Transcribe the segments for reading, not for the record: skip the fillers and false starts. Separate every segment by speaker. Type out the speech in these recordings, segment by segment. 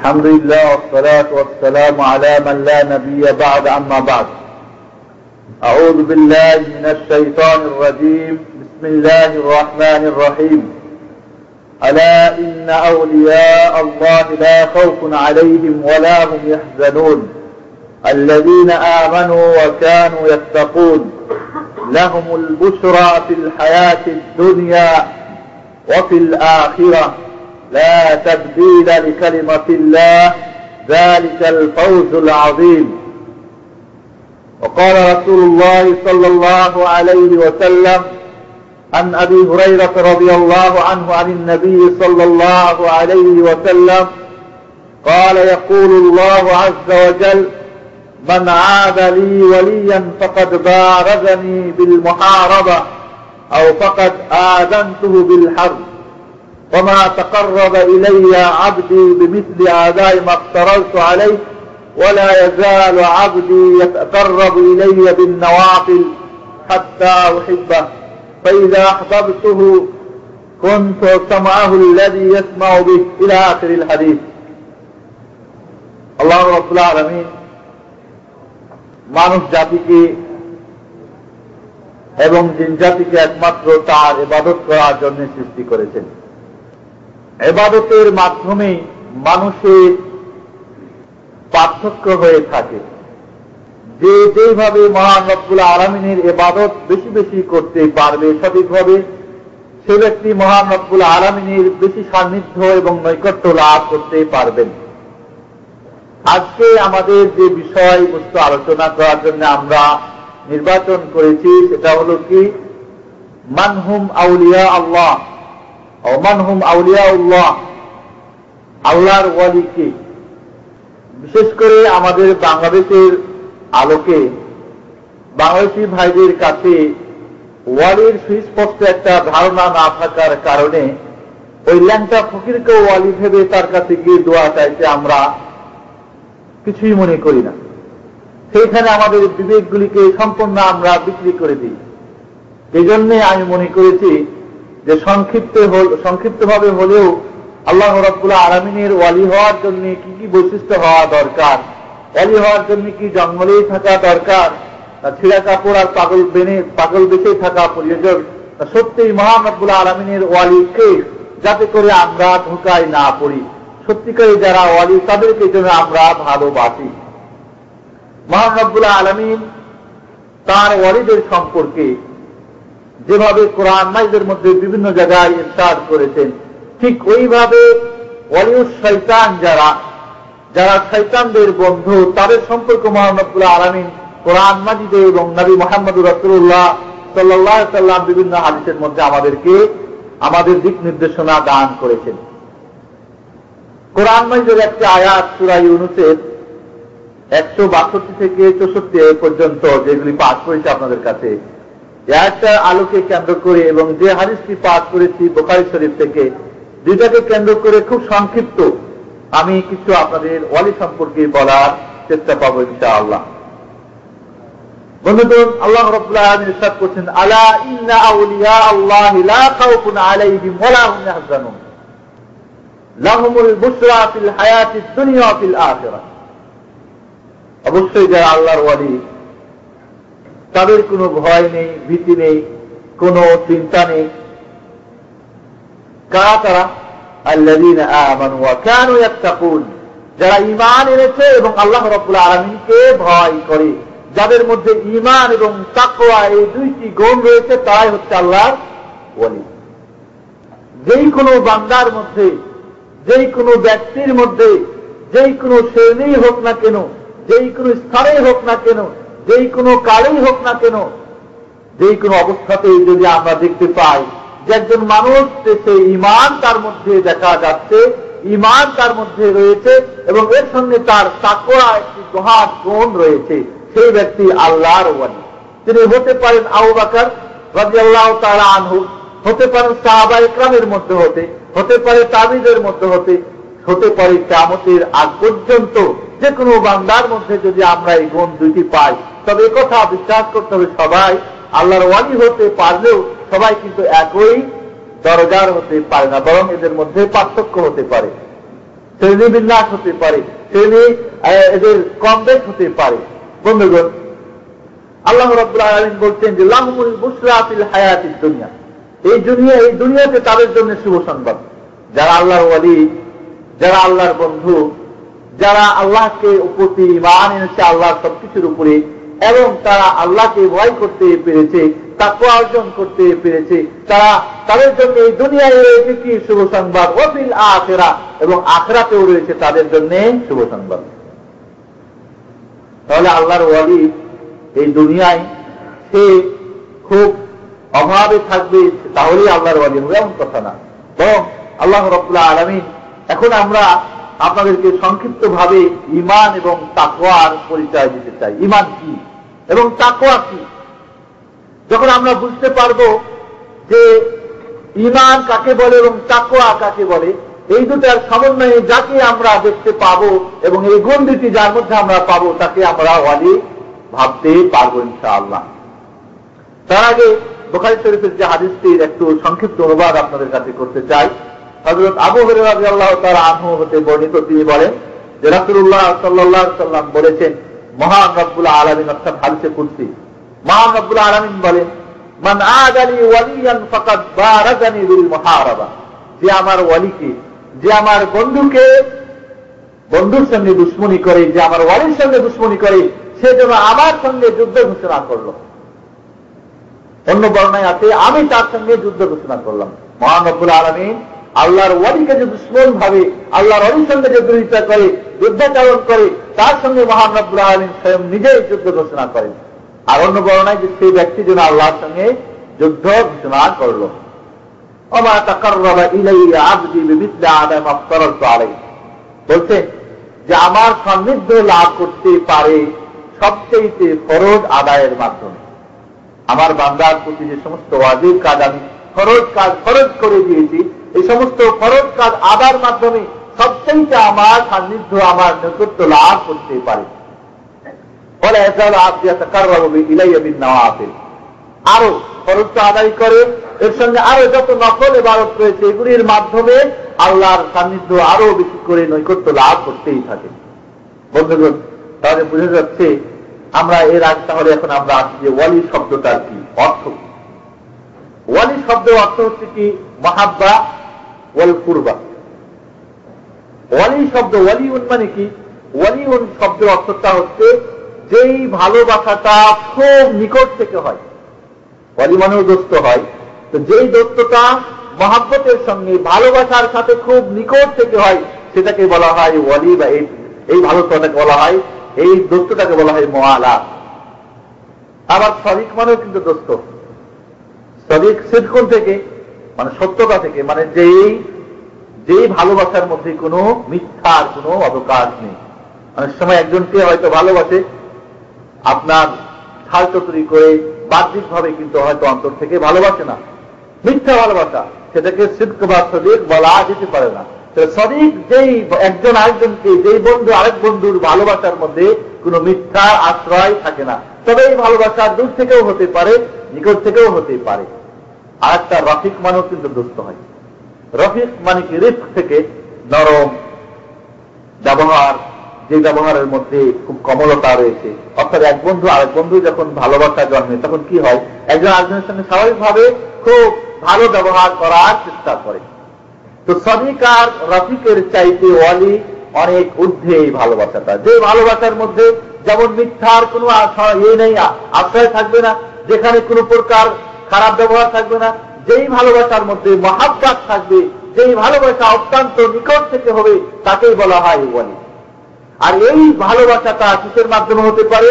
Speaker 1: الحمد لله والصلاة والسلام على من لا نبي بعد أما بعد أعوذ بالله من الشيطان الرجيم بسم الله الرحمن الرحيم ألا إن أولياء الله لا خوف عليهم ولا هم يحزنون الذين آمنوا وكانوا يتقون لهم البشرى في الحياة الدنيا وفي الآخرة لا تبديل لكلمة الله ذلك الفوز العظيم. وقال رسول الله صلى الله عليه وسلم عن أبي هريرة رضي الله عنه عن النبي صلى الله عليه وسلم قال يقول الله عز وجل من عاد لي وليا فقد بارزني بالمحاربة أو فقد آذنته بالحرب وما تقرب إلي عبدي بمثل أداء ما افترضت عليه ولا يزال عبدي يتقرب إلي بالنوافل حتى أحبه فإذا أحببته كنت سمعه الذي يسمع به إلى آخر الحديث. الله رب العالمين মানুষ জাতিকে এবং জিন জাতিকে একমাত্র তার ইবাদত করার জন্য সৃষ্টি করেছেন। ইবাদতের মাধ্যমে মানুষের পার্থক্য হয়ে থাকে। যে যেভাবে মহান রব্বুল আলামিনের ইবাদত বেশি বেশি করতে পারবে সঠিকভাবে, সে ব্যক্তি মহান রব্বুল আলামিনের বেশি সান্নিধ্য এবং নৈকট্য লাভ করতে পারবেন। আজকে আমাদের যে বিষয়বস্তু আলোচনা করার জন্য আমরা নির্বাচন করেছি সেটা হলো কি, মানহুম আউলিয়া আল্লাহ ও মানহুম আউলিয়া উল্লাহ, আল্লাহর ওয়ালি কে। বিশেষ করে আমাদের বাংলাদেশের আলোকে বাংলাদেশি ভাইদের কাছে ওয়ালির সুস্পষ্ট একটা ধারণা না থাকার কারণে ওই ল্যাংটা ফকিরকে ওয়ালি ভেবে তার কাছে গিয়ে দোয়া চাইতে আমরা কিছুই মনে করি না। সেইখানে আমাদের বিবেকগুলিকে সম্পূর্ণ আমরা বিক্রি করে দিই। এই জন্যে আমি মনে করেছি যে সংক্ষিপ্তভাবে হলেও আল্লাহ রাব্বুল আলামিনের ওয়ালি হওয়ার জন্য কি কি বৈশিষ্ট্য হওয়া দরকার, ওয়ালি হওয়ার জন্য কি জঙ্গলেই থাকা দরকার, ছিঁড়া কাপড় আর পাগল বেশে থাকা প্রয়োজন, সত্যিই মহান রাব্বুল আলামিনের ওয়ালিকে যাতে করে আমরা ধোঁকায় না পড়ি, সত্যিকারী যারা ওয়ালি তাদেরকে যেন আমরা ভালোবাসি। মহান রব্বুল আলামিন তার ওয়ালিদের সম্পর্কে যেভাবে কোরআন মাজিদের মধ্যে বিভিন্ন জায়গায় ইরশাদ করেছেন, ঠিক ওইভাবে ওয়ালিউস শয়তান যারা শয়তানদের বন্ধু, তাদের সম্পর্কে মহান রব্বুল আলামিন কোরআন মাজিদে এবং নবী মুহাম্মদুর রাসূলুল্লাহ সাল্লাল্লাহু আলাইহি ওয়াসাল্লাম বিভিন্ন হাদিসের মধ্যে আমাদের দিক নির্দেশনা দান করেছেন। কোরআন মাজিদের একটি আয়াত সূরা ইউনূসের 162 থেকে 64 পর্যন্ত যেগুলি পাঠ করেছি আপনাদের কাছে, আয়াতটার আলোকে কেন্দ্র করে এবং যে হাদিসটি পাঠ করেছি বুখারী শরীফ থেকে, দুইটাকে কেন্দ্র করে খুব সংক্ষিপ্ত আমি কিছু আপনাদের ওয়ালি সম্পর্কে বলার চেষ্টা পাবো ইনশাআল্লাহ। বন্ধুগণ, আল্লাহ রাব্বুল আলামিন ইরশাদ করছেন, আলা ইন্না আউলিয়া আল্লাহি লা খাউফুন আলাইহিম ওয়া লা হুম ইয়াহজানুন লাহুমুল বুশরা ফিল হায়াতিদ দুনিয়া ওয়া ফিল আখিরাহ। অবশ্যই যারা আল্লাহর ওয়ালি তাদের কোনো ভয় নেই, ভীতি নেই, কোনো চিন্তা নেই। কারা তারা? আল্লাযীনা আমানু ওয়া কানু ইয়াত্তাকুন, যারা ঈমান এনেছে এবং আল্লাহ রাব্বুল আলামিনকে ভয় করে, যাদের মধ্যে ঈমান এবং তাকওয়া এই দুইটি গুণ রয়েছে, তারাই হচ্ছে আল্লাহর ওয়ালি। যেই কোনো বান্দার মধ্যে, যেই কোনো ব্যক্তির মধ্যে, যেই কোনো শ্রেণী হোক না কেন, যেই কোনো স্তরেই হোক না কেন, যেই কোনো কালেই হোক না কেন, যেই কোনো অবস্থাতেই যদি আমরা দেখতে পাই যে একজন মানুষ সে ঈমান তার মধ্যে দেখা যাচ্ছে, ঈমান তার মধ্যে রয়েছে এবং এর সঙ্গে তার তাকওয়া একটি মহৎ গুণ রয়েছে, সেই ব্যক্তি আল্লাহর ওয়ালি। তিনি হতে পারেন আবু বকর রাদিয়াল্লাহু তাআলা আনহু, হতে পারেন সাহাবায়ে কেরামের মধ্যে হতে পারে তাবিঈদের মধ্যে হতে পারে কিয়ামতের আগ পর্যন্ত যে কোনো বান্দার মধ্যে যদি আমরা এই গুণ দুইটি পাই, তবে একথা বিশ্বাস করতে হবে সবাই আল্লাহর ওয়ালি হতে পারলেও সবাই কিন্তু একই দরজার হতে পারে না, বরং এদের মধ্যে পার্থক্য হতে পারে। শ্রেণীবিন্যাস হতে পারে, এদের কম বেশ হতে পারে। বন্ধুগণ, আল্লাহ রাব্বুল আলামিন বলছেন যে লাহুমুল বুশরা ফিল হায়াতিদ দুনিয়া, এই দুনিয়াতে তাদের জন্য শুভ সংবাদ। যারা আল্লাহর ওয়ালি, যারা আল্লাহর বন্ধু, যারা আল্লাহকে প্রতি ঈমান এনেছে, আল্লাহর সবকিছুর উপরে, এবং তারা আল্লাহকে ভয় করতে পেরেছে, তাকওয়া অর্জন করতে পেরেছে, তাদের জন্য এই দুনিয়ায় রয়েছে কি শুভ সংবাদ, ওয়া ফিল আখিরা, এবং আখিরাতেও রয়েছে তাদের জন্য শুভ সংবাদ। তাহলে আল্লাহর ওয়ালি এই দুনিয়ায় সে খুব অভাবে থাকবে তাহলেই আল্লাহর ওয়ালি হবে এমন কথা না, বরং আল্লাহ রাব্বুল আলামিন, এখন আমরা আপনাদেরকে সংক্ষিপ্ত ভাবে ঈমান এবং তাকওয়ার পরিচয় দিতে চাই। ঈমান কি এবং তাকওয়া কি? যখন আমরা বুঝতে পারবো যে ঈমান কাকে বলে এবং তাকওয়া কাকে বলে, এই দুটার সমন্বয়ে যাকে আমরা দেখতে পাবো এবং এই গুণ দুটি যার মধ্যে আমরা পাবো, তাকে আমরা ওয়ালি ভাবতে পারবো ইনশাআল্লাহ। তার আগে বুখারী শরীফের যে হাদিসটির একটু সংক্ষিপ্ত অনুবাদ আপনাদের কাছে করতে চাই। হযরত আবু হুরায়রা রাদিয়াল্লাহু তাআলা আনহু হতে বর্ণিত, তিনি বলেন যে রাসূলুল্লাহ সাল্লাল্লাহু আলাইহি ওয়াসাল্লাম বলেছেন, মহান রব্বুল আলামিন অর্থাৎ হাদিসে কুদসি, মহান রব্বুল আলামিন বলেন, মান আদালি ওয়ালিয়ান ফাকাদ বারাজানি বিল মুহারাবা, যে আমার ওয়ালিকে, যে আমার বন্ধুকে বন্ধুর সঙ্গে দুশমনি করে, যে আমার ওয়ালির সঙ্গে দুশমনি করে, সে যেন আমার সঙ্গে যুদ্ধ ঘোষণা করলো। অন্য বর্ণনায় আছে আমি তার সঙ্গে যুদ্ধ ঘোষণা করলাম। মহান রব্বুল আলামিন আল্লাহর ওয়ালিকে যে দুশমন ভাবে, আল্লাহর ওয়ালির সঙ্গে যে বিরোধিতা করে, যুদ্ধাচরণ করে, তার সঙ্গে মহান রব্বুল আলামিন স্বয়ং নিজেই যুদ্ধ ঘোষণা করেন। আর অন্য বর্ণনায় যে সেই ব্যক্তি যেন আল্লাহর সঙ্গে যুদ্ধ ঘোষণা করলো। ওমা তাকাররাবা ইলাইয়া আবদি বিমিসলি আদা মা ফতারাতু আলাইহি, বলছে যে আমার সান্নিধ্য লাভ করতে পারে সবচেয়ে ফরজ আদায়ের মাধ্যমে। আমার বান্দার প্রতি যে সমস্ত ওয়াজিব কাজ আমি ফরজ করে দিয়েছি, এই সমস্ত ফরজ কাজ আদার মাধ্যমে সবচেয়ে আমার সান্নিধ্য, আমার নৈকট্য লাভ করতে পারে। বলে আরো ফরজ আদায় করে, এর সঙ্গে আরো যত নফল ইবাদত রয়েছে, এগুলির মাধ্যমে আল্লাহর সান্নিধ্য আরো বেশি করে নৈকট্য লাভ করতেই থাকে। বন্ধুগণ, তাহলে বুঝে যাচ্ছে আমরা এর আগে, তাহলে এখন আমরা আসি যে ওয়ালি শব্দটার কি অর্থ। ওয়ালি শব্দের অর্থ হচ্ছে কি মাহাব্বা ওয়াল কুরবা। ওয়ালি শব্দ, ওয়ালিউন মানে কি? ওয়ালিউন শব্দের অর্থটা হচ্ছে যেই ভালোবাসাটা খুব নিকট থেকে হয়। ওয়ালি মানেও দোস্ত হয়, তো যেই দোস্তটা মহাব্বতের সঙ্গে, ভালোবাসার সাথে খুব নিকট থেকে হয়, সেটাকে বলা হয় ওয়ালি, বা এই ভালোবাসাটাকে বলা হয়, এই দোস্তটাকে বলা হয় মুআলা। আবার সদিক মানেও কিন্তু দোস্ত। সদিক সিদকুন থেকে, মানে সত্যতা থেকে, মানে যেই ভালোবাসার মধ্যে কোনো মিথ্যার কোনো অবকাশ নেই। অনেক সময় একজনকে হয়তো ভালোবাসে আপনার ছালচতুরি করে, বাহ্যিক ভাবে, কিন্তু হয়তো অন্তর থেকে ভালোবাসে না, মিথ্যা ভালোবাসা, সেটাকে সিদক বা সদিক বলা যেতে পারে না। সদিক যেই একজন আরেকজনকে, যেই বন্ধু আরেক বন্ধুর ভালোবাসার মধ্যে কোনো মিথ্যা আশ্রয় থাকে না। তবে এই ভালোবাসা দূর থেকেও হতে পারে, নিকট থেকেও হতে পারে। আর একটা রফিক মানেও কিন্তু দোস্ত হয়। রফিক মানে কি রিফক থেকে, নরম ব্যবহার, যে ব্যবহারের মধ্যে খুব কমলতা রয়েছে। অর্থাৎ এক বন্ধু আরেক বন্ধু যখন ভালোবাসা জন্মে, তখন কি হয়, একজন আরেকজনের সঙ্গে স্বাভাবিকভাবে খুব ভালো ব্যবহার করার চেষ্টা করে। তো সদিক আর রফিকের চাইতে ওয়ালি অনেক ঊর্ধ্বে এই ভালোবাসাটা, যে ভালোবাসার মধ্যে যেমন মিথ্যার কোনো আশ্রয় থাকবে না, যেখানে কোনো প্রকার খারাপ ব্যবহার থাকবে না, যেই ভালোবাসার মধ্যে মহাব্বত থাকবে, যেই ভালোবাসা অত্যন্ত নিকট থেকে হবে, তাকেই বলা হয় ওয়ালি। আর এই ভালোবাসাটা কিসের মাধ্যমে হতে পারে?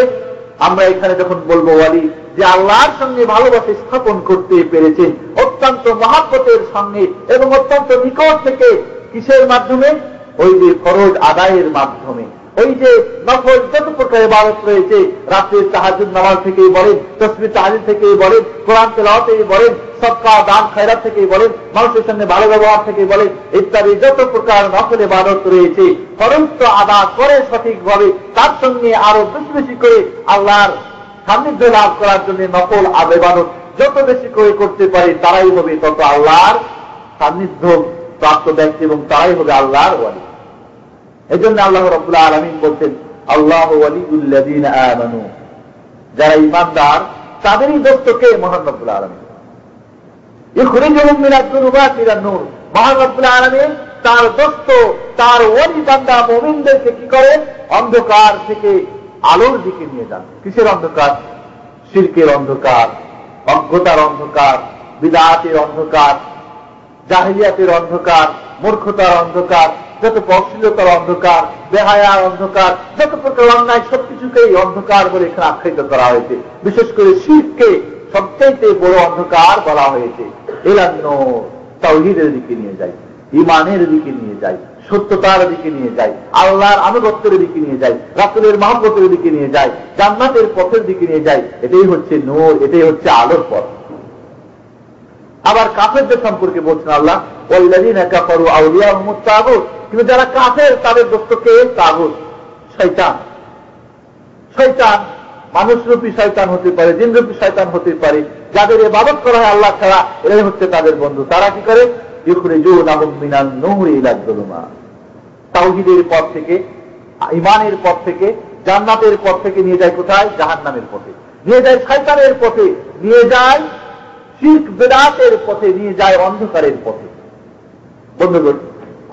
Speaker 1: আমরা এখানে যখন বলবো ওয়ালি, যে আল্লাহর সঙ্গে ভালোবাসা স্থাপন করতে পেরেছেন অত্যন্ত মহাব্বতের সঙ্গে এবং অত্যন্ত নিকট থেকে, কিসের মাধ্যমে? ওই যে ফরজ আদায়ের মাধ্যমে। ওই যে নফল যত প্রকার ইবাদত রয়েছে, রাতের তাহাজ্জুদ নামাজ থেকেই বলেন, তাসবিহ তাহলিল থেকেই বলেন, কোরআন তেলাওয়াতেই বলেন, সদকা দান খয়রাত থেকেই বলেন, মানুষের সঙ্গে ভালো ব্যবহার থেকেই বলেন, ইত্যাদি যত প্রকার নফল ইবাদত রয়েছে, ফরজ তো আদা করে সঠিকভাবে, তার সঙ্গে আরো বেশি বেশি করে আল্লাহর সান্নিধ্য লাভ করার জন্য নফল ইবাদত যত বেশি করে করতে পারে, তারাই হবে তত আল্লাহর সান্নিধ্য প্রাপ্ত ব্যক্তি এবং তারাই হবে আল্লাহর ওয়ালি। এজন্য আল্লাহ রাব্বুল আলামিন বলছেন আল্লাহু ওয়ালিউল্লাযীনা আমানু, যারা ঈমানদার তাদেরই দোস্তকে মহান রব্বুল আলামিন। ইখরিজুহুম মিনাজ-যুলুমাতি ইলান-নূর, মহান রব্বুল আলামিন তার দোস্ত, তার ওলি বান্দা মুমিনদেরকে কি করেন? অন্ধকার থেকে আলোর দিকে নিয়ে যান। কিসের অন্ধকার? শিরকের অন্ধকার, অজ্ঞতার অন্ধকার, বিদআতের অন্ধকার, জাহিলিয়াতের অন্ধকার, মূর্খতার অন্ধকার, যত অশ্লীলতার অন্ধকার, বেহায়ার অন্ধকার, যত প্রকার অন্যায় সবকিছুকেই অন্ধকার বলে এখানে আখ্যায়িত করা হয়েছে। বিশেষ করে শিরককে সবচেয়ে বড় অন্ধকার বলা হয়েছে। ইলান-নূর, তাওহীদের দিকে নিয়ে যায়, ঈমানের দিকে নিয়ে যায়, সত্যতার দিকে নিয়ে যায়, আল্লাহর আনুগত্যের দিকে নিয়ে যায়, রাসূলের মহব্বতের দিকে নিয়ে যায়, জান্নাতের পথের দিকে নিয়ে যায়। এটাই হচ্ছে নূর, এটাই হচ্ছে আলোর পথ। আবার কাফেরদের সম্পর্কে বলছেন আল্লাহ, ওয়াল্লাযীনা কাফারু আউলিয়াহুমুত তাগুত, কিন্তু যারা কাফের তাদের দোস্তকে তাগুত, শয়তান। শয়তান মানুষরূপী শয়তান হতে পারে, জিনরূপী শয়তান হতে পারে, যাদের ইবাদত করা হয় আল্লাহ ছাড়া, এরাই হচ্ছে তাদের বন্ধু। তারা কি করে? ইখরিজুনাহুম মিনান নূরি ইলাজ যুলুমাত, তাওহীদের পথ থেকে, ঈমানের পথ থেকে, জান্নাতের পথ থেকে নিয়ে যায় কোথায়? জাহান্নামের পথে নিয়ে যায়, শয়তানের পথে নিয়ে যায়, শিরক বিদআতের পথে নিয়ে যায়, অন্ধকারের পথে। বন্ধুগণ,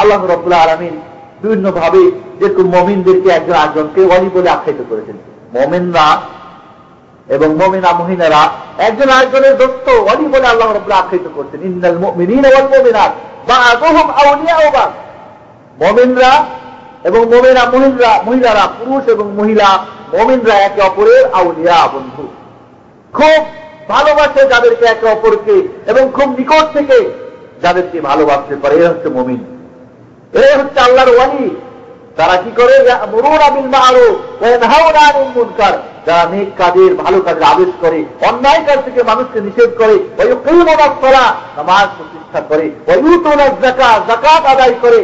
Speaker 1: আল্লাহ রাব্বুল আলামিন বিভিন্ন ভাবে যেরকম মুমিনদেরকে একজন আরেকজনকে ওয়ালি বলে আখ্যায়িত করেছেন। মুমিনরা এবং মুমিনা মহিলারা একজন আরেকজনের দোস্ত ওয়ালি বলে আল্লাহ রাব্বুল আখ্যায়িত করছেন। ইন্নাল মুমিনিনা ওয়াল মুমিনাত বা'দুহুম আউলিয়াউ বা'দ, মুমিনরা এবং মুমিনা মহিলারা, পুরুষ এবং মহিলা মুমিনরা একে অপরের আউলিয়া, বন্ধু। খুব ভালোবাসে যাদেরকে একে অপরকে, এবং খুব নিকট থেকে যাদেরকে ভালোবাসতে পারে, এরা হচ্ছে মুমিন, এরা হচ্ছে আল্লাহর ওয়ালি। তারা কি করে? ইয়ামুরুনা বিল মা'রুফ ওয়া ইয়ানহাউনা আনিল মুনকার, যারা নেক কাজের, ভালো কাজের আদেশ করে, অন্যায় কাজ থেকে মানুষকে নিষেধ করে, ওয়া ইউকিমুনাস সালাহ, নামাজ প্রতিষ্ঠা করে, ওয়া ইউতুনাজ যাকাত, যাকাত আদায় করে,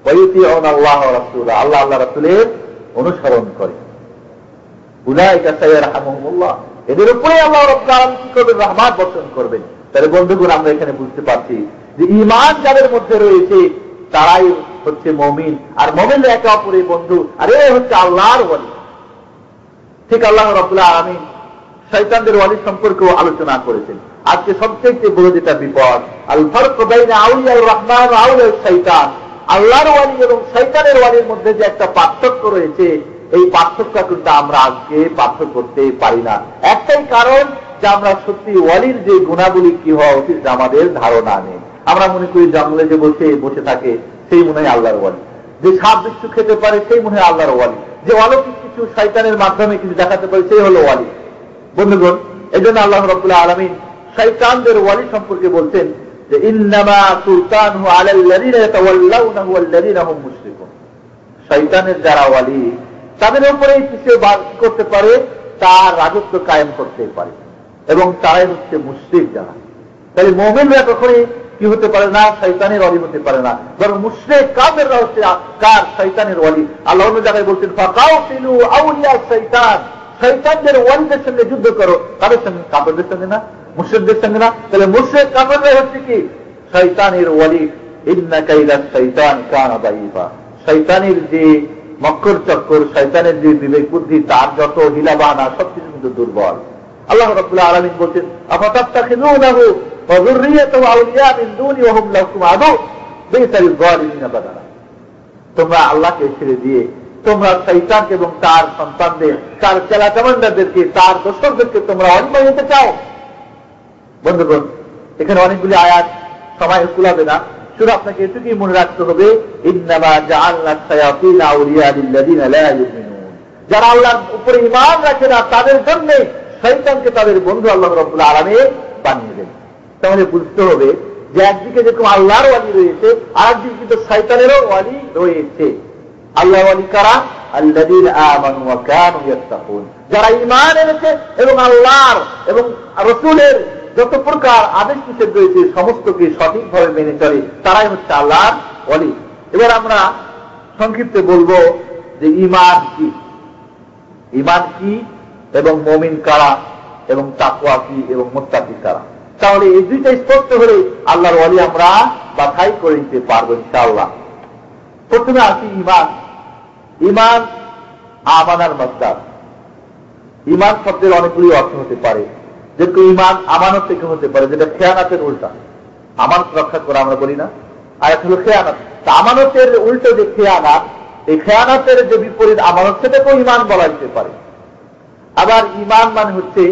Speaker 1: ওয়া ইউতিউনা আল্লাহ ওয়া রাসূলা, আল্লাহ রাসূলের অনুসরণ করে। উলাইকা সায়ারহামুহুমুল্লাহ, এদের উপরে আল্লাহ রাব্বুল আলামিন কি করবেন? রহমত বর্ষণ করবেন। তাহলে বন্ধুগণ, আমরা এখানে বুঝতে পারছি যে ঈমান যাদের মধ্যে রয়েছে তারাই হচ্ছে মুমিন, আর মুমিনরা একে অপরের বন্ধু, আর এ হচ্ছে আল্লাহর ওয়ালি। ঠিক আল্লাহ রাব্বুল আলামিন শয়তানদের ওয়ালি সম্পর্কেও আলোচনা করেছেন। আজকে সবচেয়ে বড় যেটা বিপদ, আল ফারক বাইনা আউলিয়ার রহমান ওয়া আউলিয়াশ শয়তান, আল্লাহর ওয়ালি এবং শয়তানের ওয়ালির মধ্যে যে একটা পার্থক্য রয়েছে, এই পার্থক্য কিন্তু আমরা আজকে পার্থক্য করতে পারি না। একটাই কারণ যে আমরা সত্যি ওয়ালির যে গুণাবলী কি হওয়া উচিত আমাদের ধারণা নেই। আমরা মনে করি জঙ্গলে যে বসে থাকে সেই মনে হয় আল্লাহর ওয়ালি, যে সাপ বিচ্ছু খেতে পারে সেই মনে হয় আল্লাহর ওয়ালি, যে অলৌকিক কিছু শয়তানের মাধ্যমে কিছু দেখাতে পারে সেই হলো ওয়ালি। বন্ধুগণ, এই জন্য আল্লাহ রাব্বুল আলামিন শয়তানদের ওয়ালি সম্পর্কে বলছেন যে ইন্নামা সুলতানহু আলাল্লাযীনা ইয়াতাওয়াল্লাউনাহু ওয়াল্লাযীনা হুম মুশরিকুন, শয়তানের যারা ওয়ালি তাদের উপরে কিছু করতে পারে, তার রাজত্ব কায়েম করতে পারে, এবং তারাই হচ্ছে মুশরিক যারা। তাহলে মুমিনরা কখনোই কি হতে পারে না? শয়তানের ওয়ালি হতে পারে না, বরং মুশরিক কাফেররা হচ্ছে কার? শয়তানের ওয়ালি। আল্লাহ অন্য জায়গায় বলছেন ফাকাতিলু আউলিয়া শয়তান, শয়তানদের ওয়ালিদের সঙ্গে যুদ্ধ করো। তাদের সঙ্গে? কাফেরদের সঙ্গে না, মুশরিকদের সঙ্গে না। তাহলে মুশরিক কাফেররা হচ্ছে কি? শয়তানের ওয়ালি। ইন্না কাইদাশ শয়তান কানা দাঈফা, শয়তানের যে মক্কর চক্কর, শয়তানের যে বিবেক বুদ্ধি, তার যত হিলাবানা সবকিছু কিন্তু দুর্বল। আল্লাহ রাব্বুল আলামিন বলছেন আফাতাত্তাখিযুনাহু ওয়া যুররিয়াতাহু আউলিয়া মিন দুনি ওয়া হুম লাকুম আদু বি'সা লিয-যালিমিনা বাদালা, তোমরা আল্লাহকে ছেড়ে দিয়ে তোমরা শয়তানকে এবং তার সন্তানদের, তার চেলা চামান্ডারদেরকে, তার দোসরদেরকে তোমরা ওয়ালি বানাতে চাও। বন্ধুগণ, এখানে অনেকগুলি আয়াত, সময় কুলাবে না, শুধু আপনাকে এটুকুই মনে রাখতে হবে, ইন্নামা জাআলনা শায়াতিনা আউলিয়া লিল্লাযীনা লা ইউমিনুন, যারা আল্লাহর উপরে ঈমান রাখে না তাদের জন্য শয়তানকে তাদের বন্ধু আল্লাহ রাব্বুল আলামিন বানিয়ে দেন। তাহলে বুঝতে হবে যে একদিকে যেরকম আল্লাহর ওয়ালি রয়েছে, আর একদিকে কিন্তু শয়তানেরও ওয়ালি রয়েছে। আল্লাহর ওয়ালি কারা? আল্লাযীনা আমানু ওয়া কানু ইয়াত্তাকুন, যারা ঈমান এনেছে এবং আল্লাহর এবং রাসূলের যত প্রকার আদেশ নিষেধ রয়েছে সমস্তকে সঠিকভাবে মেনে চলে, তারাই হচ্ছে আল্লাহর ওয়ালি। এবার আমরা সংক্ষিপ্তে বলবো যে ঈমান কি, ঈমান কি এবং মুমিন কারা, এবং তাকওয়া কি এবং মুত্তাকি কারা। তাহলে এই দুইটা স্পষ্ট হলে আল্লাহর ওয়ালি আমরা বাছাই করে নিতে পারবো ইনশাআল্লাহ। প্রথমে আসি ইমান। ইমান আমানার মাসদার। ইমান শব্দের অনেকগুলি অর্থ হতে পারে, যেরকম ইমান আমানত থেকে হতে পারে, যেটা খেয়ানাতের উল্টা। আমানত রক্ষা করা আমরা বলি না, আর একটা হলো খেয়ানাত। আমানতের উল্টো যে খেয়ানাত, এই খেয়ানাতের যে বিপরীত আমানত, সেটাকেও ইমান বলা যেতে পারে। আবার ইমান মানে হচ্ছে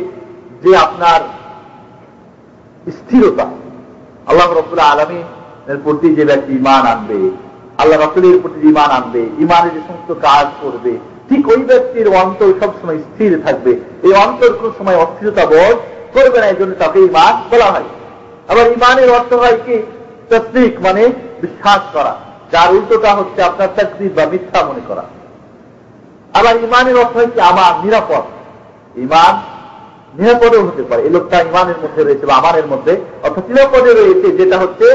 Speaker 1: যে আপনার স্থিরতা। আল্লাহ রাব্বুল আলামিনের প্রতি যে ব্যক্তি ইমান আনবে, আল্লাহ রাসূলের প্রতি ইমান আনবে, ইমানের যে সমস্ত কাজ করবে, ঠিক ওই ব্যক্তির অন্তর সবসময় স্থির থাকবে। এই অন্তর কোন সময় অস্থিরতা বোধ করবে না, এই জন্য তাকে ইমান বলা হয়। আবার ইমানের অর্থ হয় কি তাসদীক, মানে বিশ্বাস করা, যার উল্টোটা হচ্ছে আপনার তাকযীব বা মিথ্যা মনে করা। আবার ইমানের অর্থ হয় কি আমান, নিরাপদ। ইমান নিরাপদেও হতে পারে, এই লোকটা ইমানের মধ্যে রয়েছে বা আমানের মধ্যে, অর্থাৎ নিরাপদে রয়েছে, যেটা হচ্ছে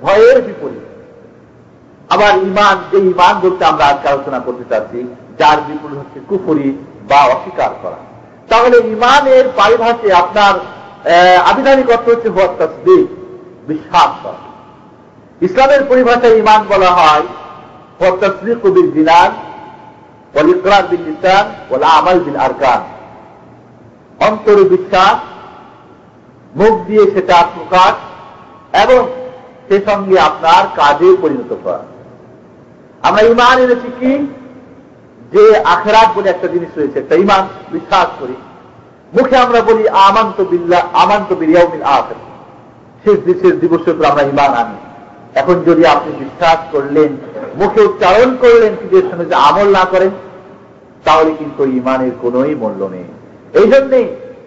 Speaker 1: ভয়ের বিপরীত। আবার ইমান, যে ইমান বলতে আমরা আজকে আলোচনা করতে চাচ্ছি, যার বিপরীত হচ্ছে কুফরি বা অস্বীকার করা। তাহলে ইমানের পারিভাষে আপনার আবিধানিক অর্থ হচ্ছে হুয়া তাসদীক, বিশ্বাস করা। ইসলামের পরিভাষায় ইমান বলা হয় হুয়া তাসদীকু বিল জিনান ওয়াল ইকরার বিল লিসান ওয়াল আমাল বিল আরকান। অন্তরে বিশ্বাস, মুখ দিয়ে সেটা প্রকাশ, এবং সে সঙ্গে আপনার কাজে পরিণত করা। আমরা ইমান এনেছি কি, যে আখিরাত বলে একটা জিনিস রয়েছে, একটা ইমান বিশ্বাস করি। মুখে আমরা বলি আমানতু বিল্লাহ, আমানতু বিল ইয়াউমিল আখির, শেষ দিবসের উপর আমরা ইমান আনি। এখন যদি আপনি বিশ্বাস করলেন, মুখে উচ্চারণ করলেন, কিন্তু এর সঙ্গে যে আমল না করেন, তাহলে কিন্তু ইমানের কোনোই মূল্য নেই। এই জন্যে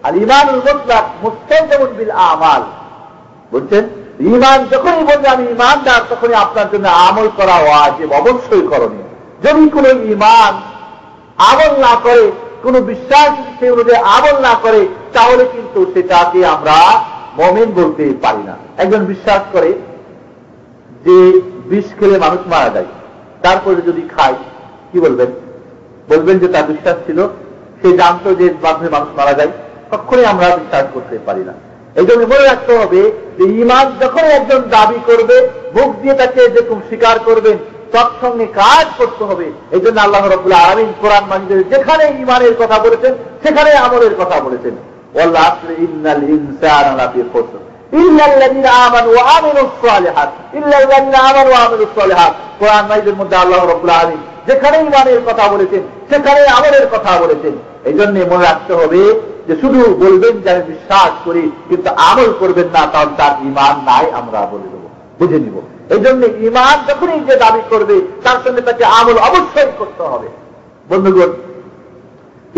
Speaker 1: আল ঈমানুল মুতলাক মুস্তালজামুন বিল আমাল। বলছেন ইমান যখনই বলবে আমি ইমানদার, তখনই আপনার জন্য আমল করা ওয়াজিব, অবশ্যই করণীয়। যদি কোনো ইমান আমল না করে, কোন বিশ্বাস সেই অনুযায়ী আমল না করে, তাহলে কিন্তু সেটাকে আমরা মুমিন বলতে পারি না। একজন বিশ্বাস করে যে বিষ খেলে মানুষ মারা যায়, তারপরে যদি খায়, কি বলবেন? বলবেন যে তার বিশ্বাস ছিল, সে জানতো যে মাধ্যমে মানুষ মারা যায়। কখনোই আমরা বিশ্বাস করতে পারি না। এই জন্য মনে রাখতে হবে যে ইমান যখনই একজন দাবি করবে, মুখ দিয়ে তাকে যেরকম স্বীকার করবেন, তৎসঙ্গে কাজ করতে হবে। এই জন্য আল্লাহ রাব্বুল আলামিন কোরআন মাজিদে যেখানে ইমানের কথা বলেছেন, সেখানে আমলের কথা বলেছেন। ওয়াল আসরি ইন্নাল ইনসানা লাফি খুসর ইল্লাল্লাযীনা আমানু ওয়া আমিলুস সালিহাত, ইল্লাল্লাযীনা আমানু ওয়া আমিলুস সালিহাত। কোরআন মাজিদের মধ্যে আল্লাহ রাব্বুল আলামিন যেখানে ইমানের কথা বলেছেন, সেখানে আমলের কথা বলেছেন। এই জন্য মনে রাখতে হবে যে শুধু বলবেন যে আমি বিশ্বাস করি, কিন্তু আমল করবেন না, তাহলে তার ইমান নাই, আমরা বলে দেবো, বুঝে নিব। এই জন্য ইমান যখনই যে দাবি করবে, তার সঙ্গে তাকে আমল অবশ্যই করতে হবে। বন্ধুগণ,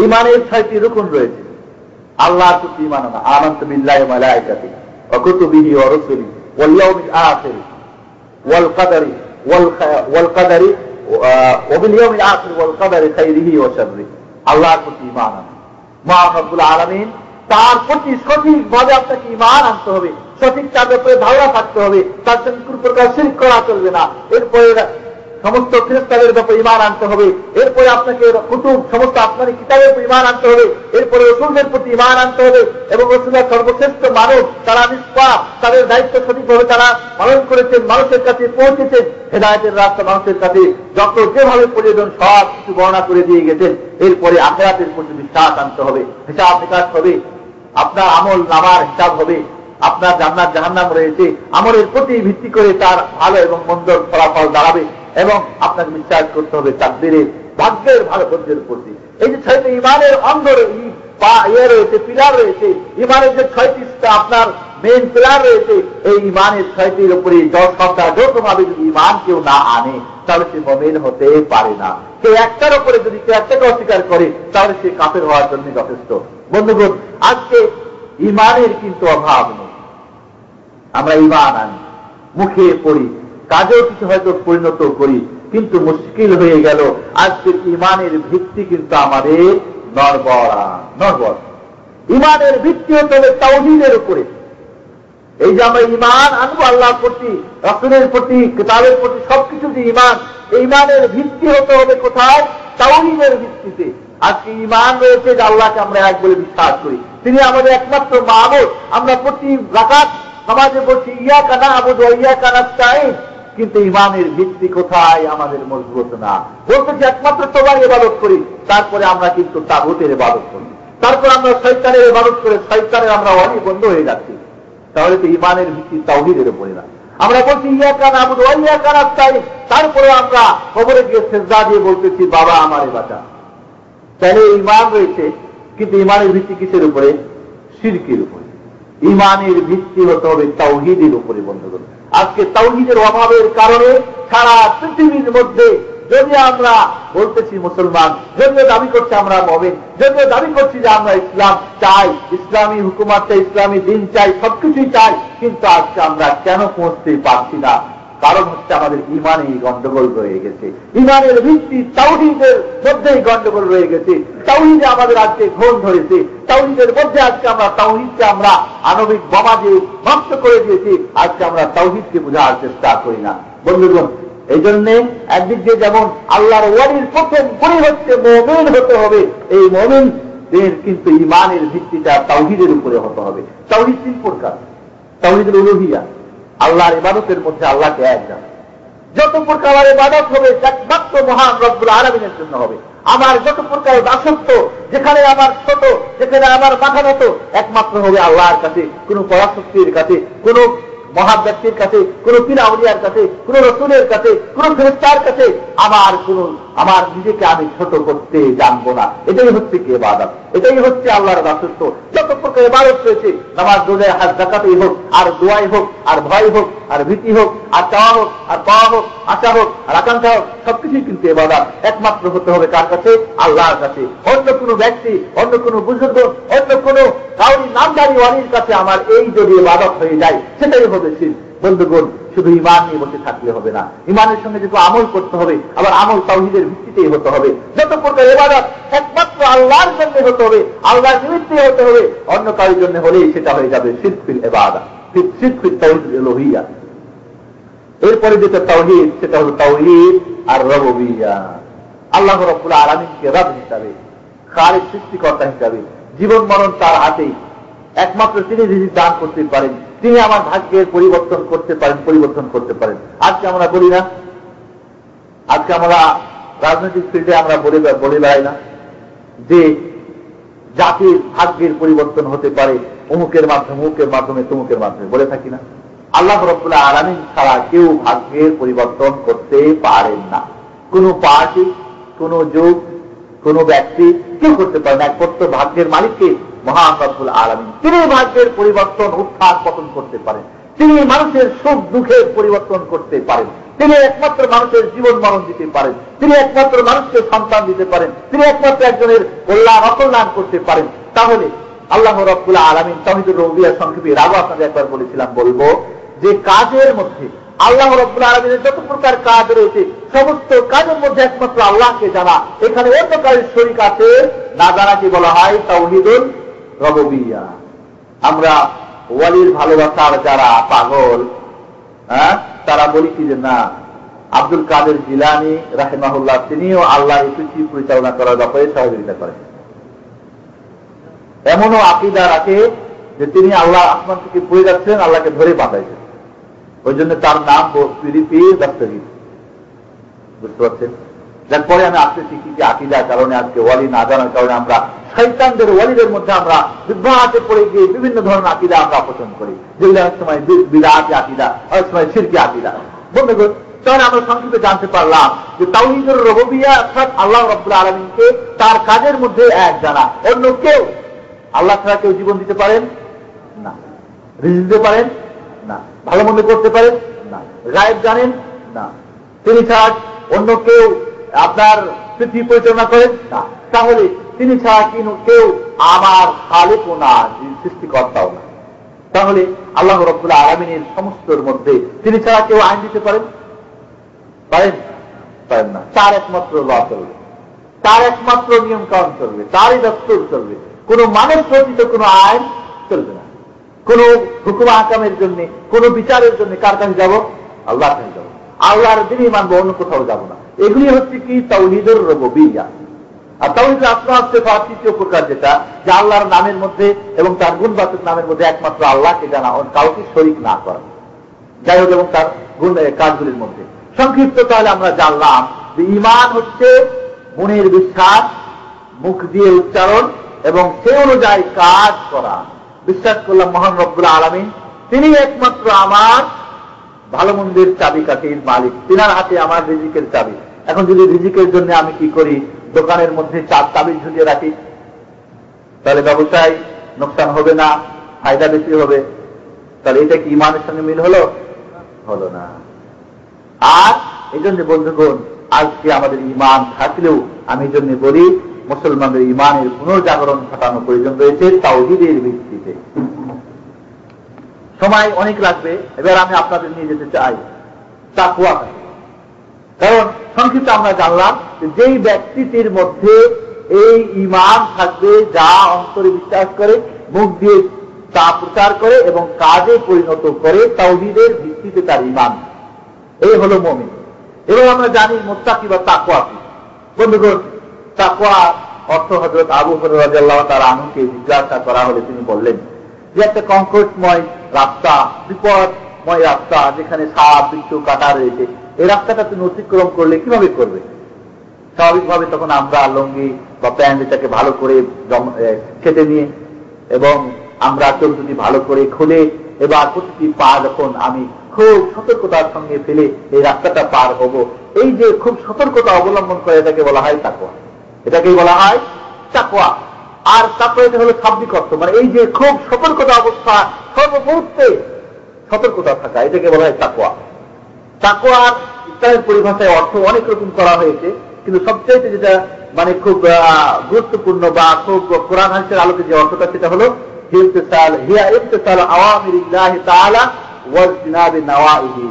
Speaker 1: ইমানের 6টি রুকন রয়েছে। আল্লাহর প্রতি ঈমান আনা, আমানতু বিল্লাহি ওয়া মালাইকাতিহি ওয়া কুতুবিহি ওয়া রুসুলিহি ওয়াল ইয়াউমিল আখির ওয়াল কদরি ওয়া বিল ইয়াউমিল আখির ওয়াল কদরি খাইরিহি ওয়া শাররিহি। আল্লাহর প্রতি ঈমান আনা, মহান রব্বুল আলামিন তার প্রতি সঠিকভাবে আপনাকে ঈমান আনতে হবে, সঠিক তার ব্যাপারে ধারণা থাকতে হবে, তার সঙ্গে কোন প্রকার শিরক করা চলবে না। এরপরে সমস্ত ফেরেশতাদের ব্যাপারে ঈমান আনতে হবে। এরপরে আপনাকে কুতুব, সমস্ত আপনার কিতাবের উপর ঈমান আনতে হবে। এরপরে রাসূলদের প্রতি ঈমান আনতে হবে, এবং রাসূলরা সর্বশ্রেষ্ঠ মানব, তারা নিষ্পাপ, তাদের দায়িত্ব সঠিকভাবে তারা পালন করেছেন, মানুষের কাছে পৌঁছেছেন, হেদায়েতের রাস্তা মানুষের কাছে যত যেভাবে প্রয়োজন সব কিছু বর্ণনা করে দিয়ে গেছেন। এরপরে আখিরাতের প্রতি বিশ্বাস আনতে হবে, হিসাব নিকাশ হবে, আপনার আমল নামার হিসাব হবে, আপনার জান্নাত জাহান্নাম রয়েছে, আমলের প্রতি ভিত্তি করে তার ভালো এবং মন্দর ফলাফল দাঁড়াবে। এবং আপনাকে বিশ্বাস করতে হবে তাকদীরের, ভাগ্যের ভালো মন্দের প্রতি। এই যে 6টি ইমানের অঙ্গ রয়েছে, পিলার রয়েছে, ইমানের যে 6টি আপনার মেইন পিলার রয়েছে, এই ইমানের 6টির উপরে 10 সপ্তাহ যৌথভাবে যদি ইমান কেউ না আনে, তাহলে সে মুমিন হতে পারে না। কেউ একটার উপরে যদি কেউ একটাকে অস্বীকার করে, তাহলে সে কাফের হওয়ার জন্য যথেষ্ট। বন্ধুগণ, আজকে ইমানের কিন্তু অভাব নেই। আমরা ইমান আনি, মুখে পড়ি, কাজেও কিছু হয়তো পরিণত করি, কিন্তু মুশকিল হয়ে গেল আজকে ইমানের ভিত্তি কিন্তু আমাদের নড়বড়। ইমানের ভিত্তি হতে হবে তাওহীদের উপরে। এই যে আমরা ইমান আনবো আল্লাহর প্রতি, রাসূলের প্রতি, কিতাবের প্রতি, সবকিছু যে ইমান, এই ইমানের ভিত্তি হতে হবে কোথায়? তাওহীদের ভিত্তিতে। আজকে ইমান রয়েছে যে আল্লাহকে আমরা এক বলে বিশ্বাস করি, তিনি আমাদের একমাত্র মাবুদ। আমরা প্রতি রাকাত নামাজে বলছি ইয়াকা না'বুদু ওয়া ইয়াকা নাস্তাঈন, কিন্তু ইমানের ভিত্তি কোথায় আমাদের মজবুত না। বলতেছি একমাত্র তোমার ইবাদত করি, তারপরে আমরা কিন্তু তাগুতের ইবাদত করি, তারপর আমরা শয়তানের ইবাদত করে শয়তানের আমরা ওয়ালি বন্ধ হয়ে যাচ্ছি। তাহলে তো ইমানের ভিত্তি তাওহীদের উপরে না। আমরা বলছি ইয়াকা নাবুদু ওয়া ইয়াকা নাস্তাইন, তারপরে আমরা কবরে গিয়ে সিজদা দিয়ে বলতেছি বাবা আমারে বাঁচা। তাহলে ইমান রয়েছে, কিন্তু ইমানের ভিত্তি কিসের উপরে? শিরকের উপরে। ইমানের ভিত্তি হতে হবে তাওহীদের উপরে। বন্ধুগণ, আজকে তাওহীদের অভাবের কারণে সারা পৃথিবীর মধ্যে যদি আমরা বলতেছি মুসলমান, যদিও দাবি করছি আমরা মুমিন, যদিও দাবি করছি যে আমরা ইসলাম চাই, ইসলামী হুকুমত চাই, ইসলামী দিন চাই, সবকিছুই চাই, কিন্তু আজকে আমরা কেন পৌঁছতে পারছি না? কারণ হচ্ছে আমাদের ইমানে গন্ডগোল রয়ে গেছে। ইমানের ভিত্তি তাওহীদের মধ্যেই গন্ডগোল রয়ে গেছে। তাওহীদে আমাদের আজকে ঘোল ধরেছে। তাওহীদের মধ্যে আজকে আমরা তাওহীদকে আমরা আণবিক বোমা দিয়ে ধ্বংস করে দিয়েছি। আজকে আমরা তাওহীদকে বোঝার চেষ্টা করি না। বন্ধুগণ, এই জন্যে একদিক দিয়ে যেমন আল্লাহর ওয়ালির প্রথম গুণ হচ্ছে মুমিন হতে হবে, এই মুমিনদের কিন্তু ইমানের ভিত্তিটা তাওহীদের উপরে হতে হবে। তাওহীদ তিন প্রকার। তাওহীদুল উলুহিয়া, আল্লাহর ইবাদতের মধ্যে আল্লাহকে এক জানা। যত প্রকার ইবাদত হবে একমাত্র মহান রব্বুল আলামিনের জন্য হবে। আমার যত প্রকার দাসত্ব, যেখানে আমার ছোট, যেখানে আমার মাথা নত, একমাত্র হবে আল্লাহর কাছে, কোন পরাশক্তির কাছে, কোন মহান ব্যক্তির কাছে, কোন পীর আউলিয়ার কাছে, কোন রসুলের কাছে, কোন ফেরেশতার কাছে আমার নিজেকে আমি ছোট করতে জানবো না। এটাই হচ্ছে কি ইবাদত, এটাই হচ্ছে আল্লাহর দাসত্ব। যত প্রকার ইবাদত রয়েছে, নামাজ, রোজা, হজ, যাকাতই হোক, আর দোয়াই হোক, আর ভয় হোক, আর ভীতি হোক, আর চাওয়া হোক, আর পাওয়া হোক, আশা হোক, আর আকাঙ্ক্ষা হোক, সবকিছুই কিন্তু ইবাদত। একমাত্র হতে হবে কার কাছে? আল্লাহর কাছে। অন্য কোনো ব্যক্তি, অন্য কোনো বুজুর্গ, অন্য কোনো কাউরি নামদারি ওয়ালির কাছে আমার এই যদি ইবাদত হয়ে যায়, সেটাই হবে শিরক। বন্ধুগণ, শুধু ইমান নিয়ে বসে থাকলে হবে না, ইমানের সঙ্গে যেহেতু আমল করতে হবে, আবার আমল তাওহীদের ভিত্তিতেই হতে হবে। যত প্রকার ইবাদত একমাত্র আল্লাহর জন্য হতে হবে, আল্লাহর নিমিত্তে হতে হবে। অন্য কারোর জন্য হলেই সেটা হয়ে যাবে শিরক ফিল ইবাদত, শিরক ফিল তাওহীদুল উলুহিয়া। এরপরে যেটা তাওহীদ, সেটা হলো তাওহীদ আর রুবুবিয়্যা। আল্লাহ রাব্বুল আলামিনকে রব হিসাবে, খালিক সৃষ্টিকর্তা হিসাবে, জীবন মরণ তার হাতেই। একমাত্র তিনি রিজিক দান করতে পারেন, তিনি আমার ভাগ্যের পরিবর্তন করতে পারেন, পরিবর্তন করতে পারেন। আজকে আমরা বলি না, আজকে আমরা রাজনৈতিক ফিল্ডে আমরা বলে বেড়াই না যে জাতির ভাগ্যের পরিবর্তন হতে পারে অমুকের মাধ্যমে তমুকের মাধ্যমে, বলে থাকি না? আল্লাহ রাব্বুল আলামিন ছাড়া কেউ ভাগ্যের পরিবর্তন করতে পারেন না। কোন পার্টি, কোন যুগ, কোন ব্যক্তি কেউ করতে পারে না। একমাত্র ভাগ্যের মালিককে মহান রব্বুল আলামিন, তিনি ভাগ্যের পরিবর্তন, উত্থান পতন করতে পারেন। তিনি মানুষের সুখ দুঃখের পরিবর্তন করতে পারেন। তিনি একমাত্র মানুষের জীবন মরণ দিতে পারেন। তিনি একমাত্র মানুষকে সন্তান দিতে পারেন। তিনি একমাত্র একজনের কল্যাণ অকল্যাণ করতে পারেন। তাহলে আল্লাহ রাব্বুল আলামিন তাওহীদুর রুবুবিয়্যা সংক্ষেপে আরো আপনাদের একবার বলেছিলাম, বলবো যে কাজের মধ্যে আল্লাহ রাব্বুল আলামিনের যত প্রকার কাজ রয়েছে, সমস্ত কাজের মধ্যে একমাত্র আল্লাহকে জানা। এখানে অন্য কাজের শরীক আছে না জানাকে বলা হয় তাওহীদুল রুবুবিয়্যা। আমরা ওয়ালির ভালোবাসার যারা পাগল, তারা বলি কি যে না, আব্দুল কাদের জিলানী রাহিমাহুল্লাহ তিনিও আল্লাহর পৃথিবী পরিচালনা করার ব্যাপারে সহযোগিতা করেন। এমনও আকীদা রাখে যে তিনি আল্লাহ আসমান থেকে পড়ে যাচ্ছেন, আল্লাহকে ধরে বাঁধাইছেন। ওই জন্য তার নাম পীর দস্তগীর। বুঝতে পারছেন? যার পরে আমি আসতেছি কি কি আকীদার কারণে, আজকে ওয়ালি না জানার কারণে আমরা শয়তানদের ওয়ালিদের মধ্যে আমরা বিভ্রান্তে পড়ে গিয়ে বিভিন্ন ধরনের আকীদা আমরা পছন্দ করি, যেগুলো অনেক সময় বিদআতি আকীদা, অনেক সময় শিরকি আকীদা। বন্ধুগণ, তাহলে আমরা সংক্ষেপে জানতে পারলাম যে তাওহীদুর রুবুবিয়্যা অর্থাৎ আল্লাহ রাব্বুল আলামিনকে তার কাজের মধ্যে এক জানা। অন্য কেউ, আল্লাহ ছাড়া কেউ জীবন দিতে পারেন না, রিজিক দিতে পারেন না, ভালো মন্দ করতে পারেন না, গায়েব জানেন না। তিনি ছাড়া অন্য কেউ আপনার পৃথিবী পরিচালনা করেন না। তাহলে তিনি ছাড়া কেউ আমার খালিকও না, সৃষ্টিকর্তাও না। তাহলে আল্লাহ রাব্বুল আলামিনের সমস্তর মধ্যে তিনি ছাড়া কেউ আইন দিতে পারেন না। তার একমাত্র ল চলবে, তার একমাত্র নিয়ম কানুন চলবে, তারই দস্তুর চলবে। কোন মানুষ রচিত কোন আইন চলবে না। কোন হুকুম আহকামের জন্য, কোন বিচারের জন্য কার কাছে যাব? আল্লাহর কাছে যাব। আল্লাহর দিনই মানবো, অন্য কোথাও যাব না। এগুলি হচ্ছে কি তাওহীদুর রুবুবিয়্যা। আর তাওহীদুল আসমা ওয়াস সিফাত তৃতীয় প্রকার, যেটা যে আল্লাহর নামের মধ্যে এবং তার গুণবাচক নামের মধ্যে একমাত্র আল্লাহকে জানা, কাউকে শরীক না করা। যাই হোক, এবং তার কাজগুলির মধ্যে। সংক্ষিপ্ত তাহলে আমরা জানলাম যে ঈমান হচ্ছে মনের বিশ্বাস, মুখ দিয়ে উচ্চারণ এবং সে অনুযায়ী কাজ করা। বিশ্বাস করলাম মহান রব্বুল আলামিন তিনি একমাত্র আমার ভালো মন্দের চাবিকাঠির মালিক, তিনার হাতে আমার রিজিকের চাবি। এখন যদি রিজিকের জন্য আমি কি করি, দোকানের মধ্যে চাবি ঝুলিয়ে রাখি, তাহলে ব্যবসায় নোকসান হবে না, ফায়দা বেশি হবে। তাহলে এটা কি ঈমানের সঙ্গে মিল হলো? হলো না। আর এই জন্য বন্ধুগণ, আজকে আমাদের ঈমান থাকলেও আমি এই জন্য বলি মুসলমানদের ঈমানের পুনর্জাগরণ ঘটানো প্রয়োজন রয়েছে তাওহীদের ভিত্তিতে। সময় অনেক লাগবে, এবার আমি আপনাদের নিয়ে যেতে চাই তাকওয়া। কারণ সংক্ষিপ্ত আমরা জানলাম যে যেই ব্যক্তিটির মধ্যে এই ঈমান থাকবে, যা অন্তরে বিশ্বাস করে, মুখ দিয়ে তা প্রচার করে এবং কাজে পরিণত করে তাওহীদের ভিত্তিতে তার ঈমান, এই হলো মুমিন। এবং আমরা জানি মুত্তাকি বা তাকওয়া কি। বন্ধুগণ, তাকওয়া অর্থ হযরত আবু হুরায়রা রাদিয়াল্লাহু তাআলা আনহুকে জিজ্ঞাসা করা হলে তিনি বললেন যে একটা কংক্রিটময় রাস্তা, বিপদময় রাস্তা, যেখানে সাপ বিচ্ছু কাটা রয়েছে, এই রাস্তাটা তুমি অতিক্রম করলে কিভাবে করবে? স্বাভাবিকভাবে তখন আমরা লুঙ্গি বা প্যান্ট এটাকে ভালো করে কেটে নিয়ে এবং আমরা চোখটি ভালো করে খুলে এবার প্রতিটি পা যখন আমি খুব সতর্কতার সঙ্গে ফেলে এই রাস্তাটা পার হব, এই যে খুব সতর্কতা অবলম্বন করে এটাকে বলা হয় তাকওয়া। এটাকেই বলা হয় তাকওয়া। আর তাকওয়া এটা হলো শাব্দিক অর্থ, মানে এই যে খুব সতর্কতা অবস্থা, সর্বমুহূর্তে সতর্কতা থাকা, এটাকে বলা হয় তাকওয়া। তাকওয়ার ইসলামের পরিভাষায় অর্থ অনেক রকম করা হয়েছে, কিন্তু সবচেয়ে যেটা মানে খুব গুরুত্বপূর্ণ বা খুব কোরআন হাদিসের আলোকে যে অর্থটা, সেটা হলো হিয়া ইমতিসাল আওয়ামিরিল্লাহি তাআলা ওয়া ইজতিনাবি নাওয়াইহি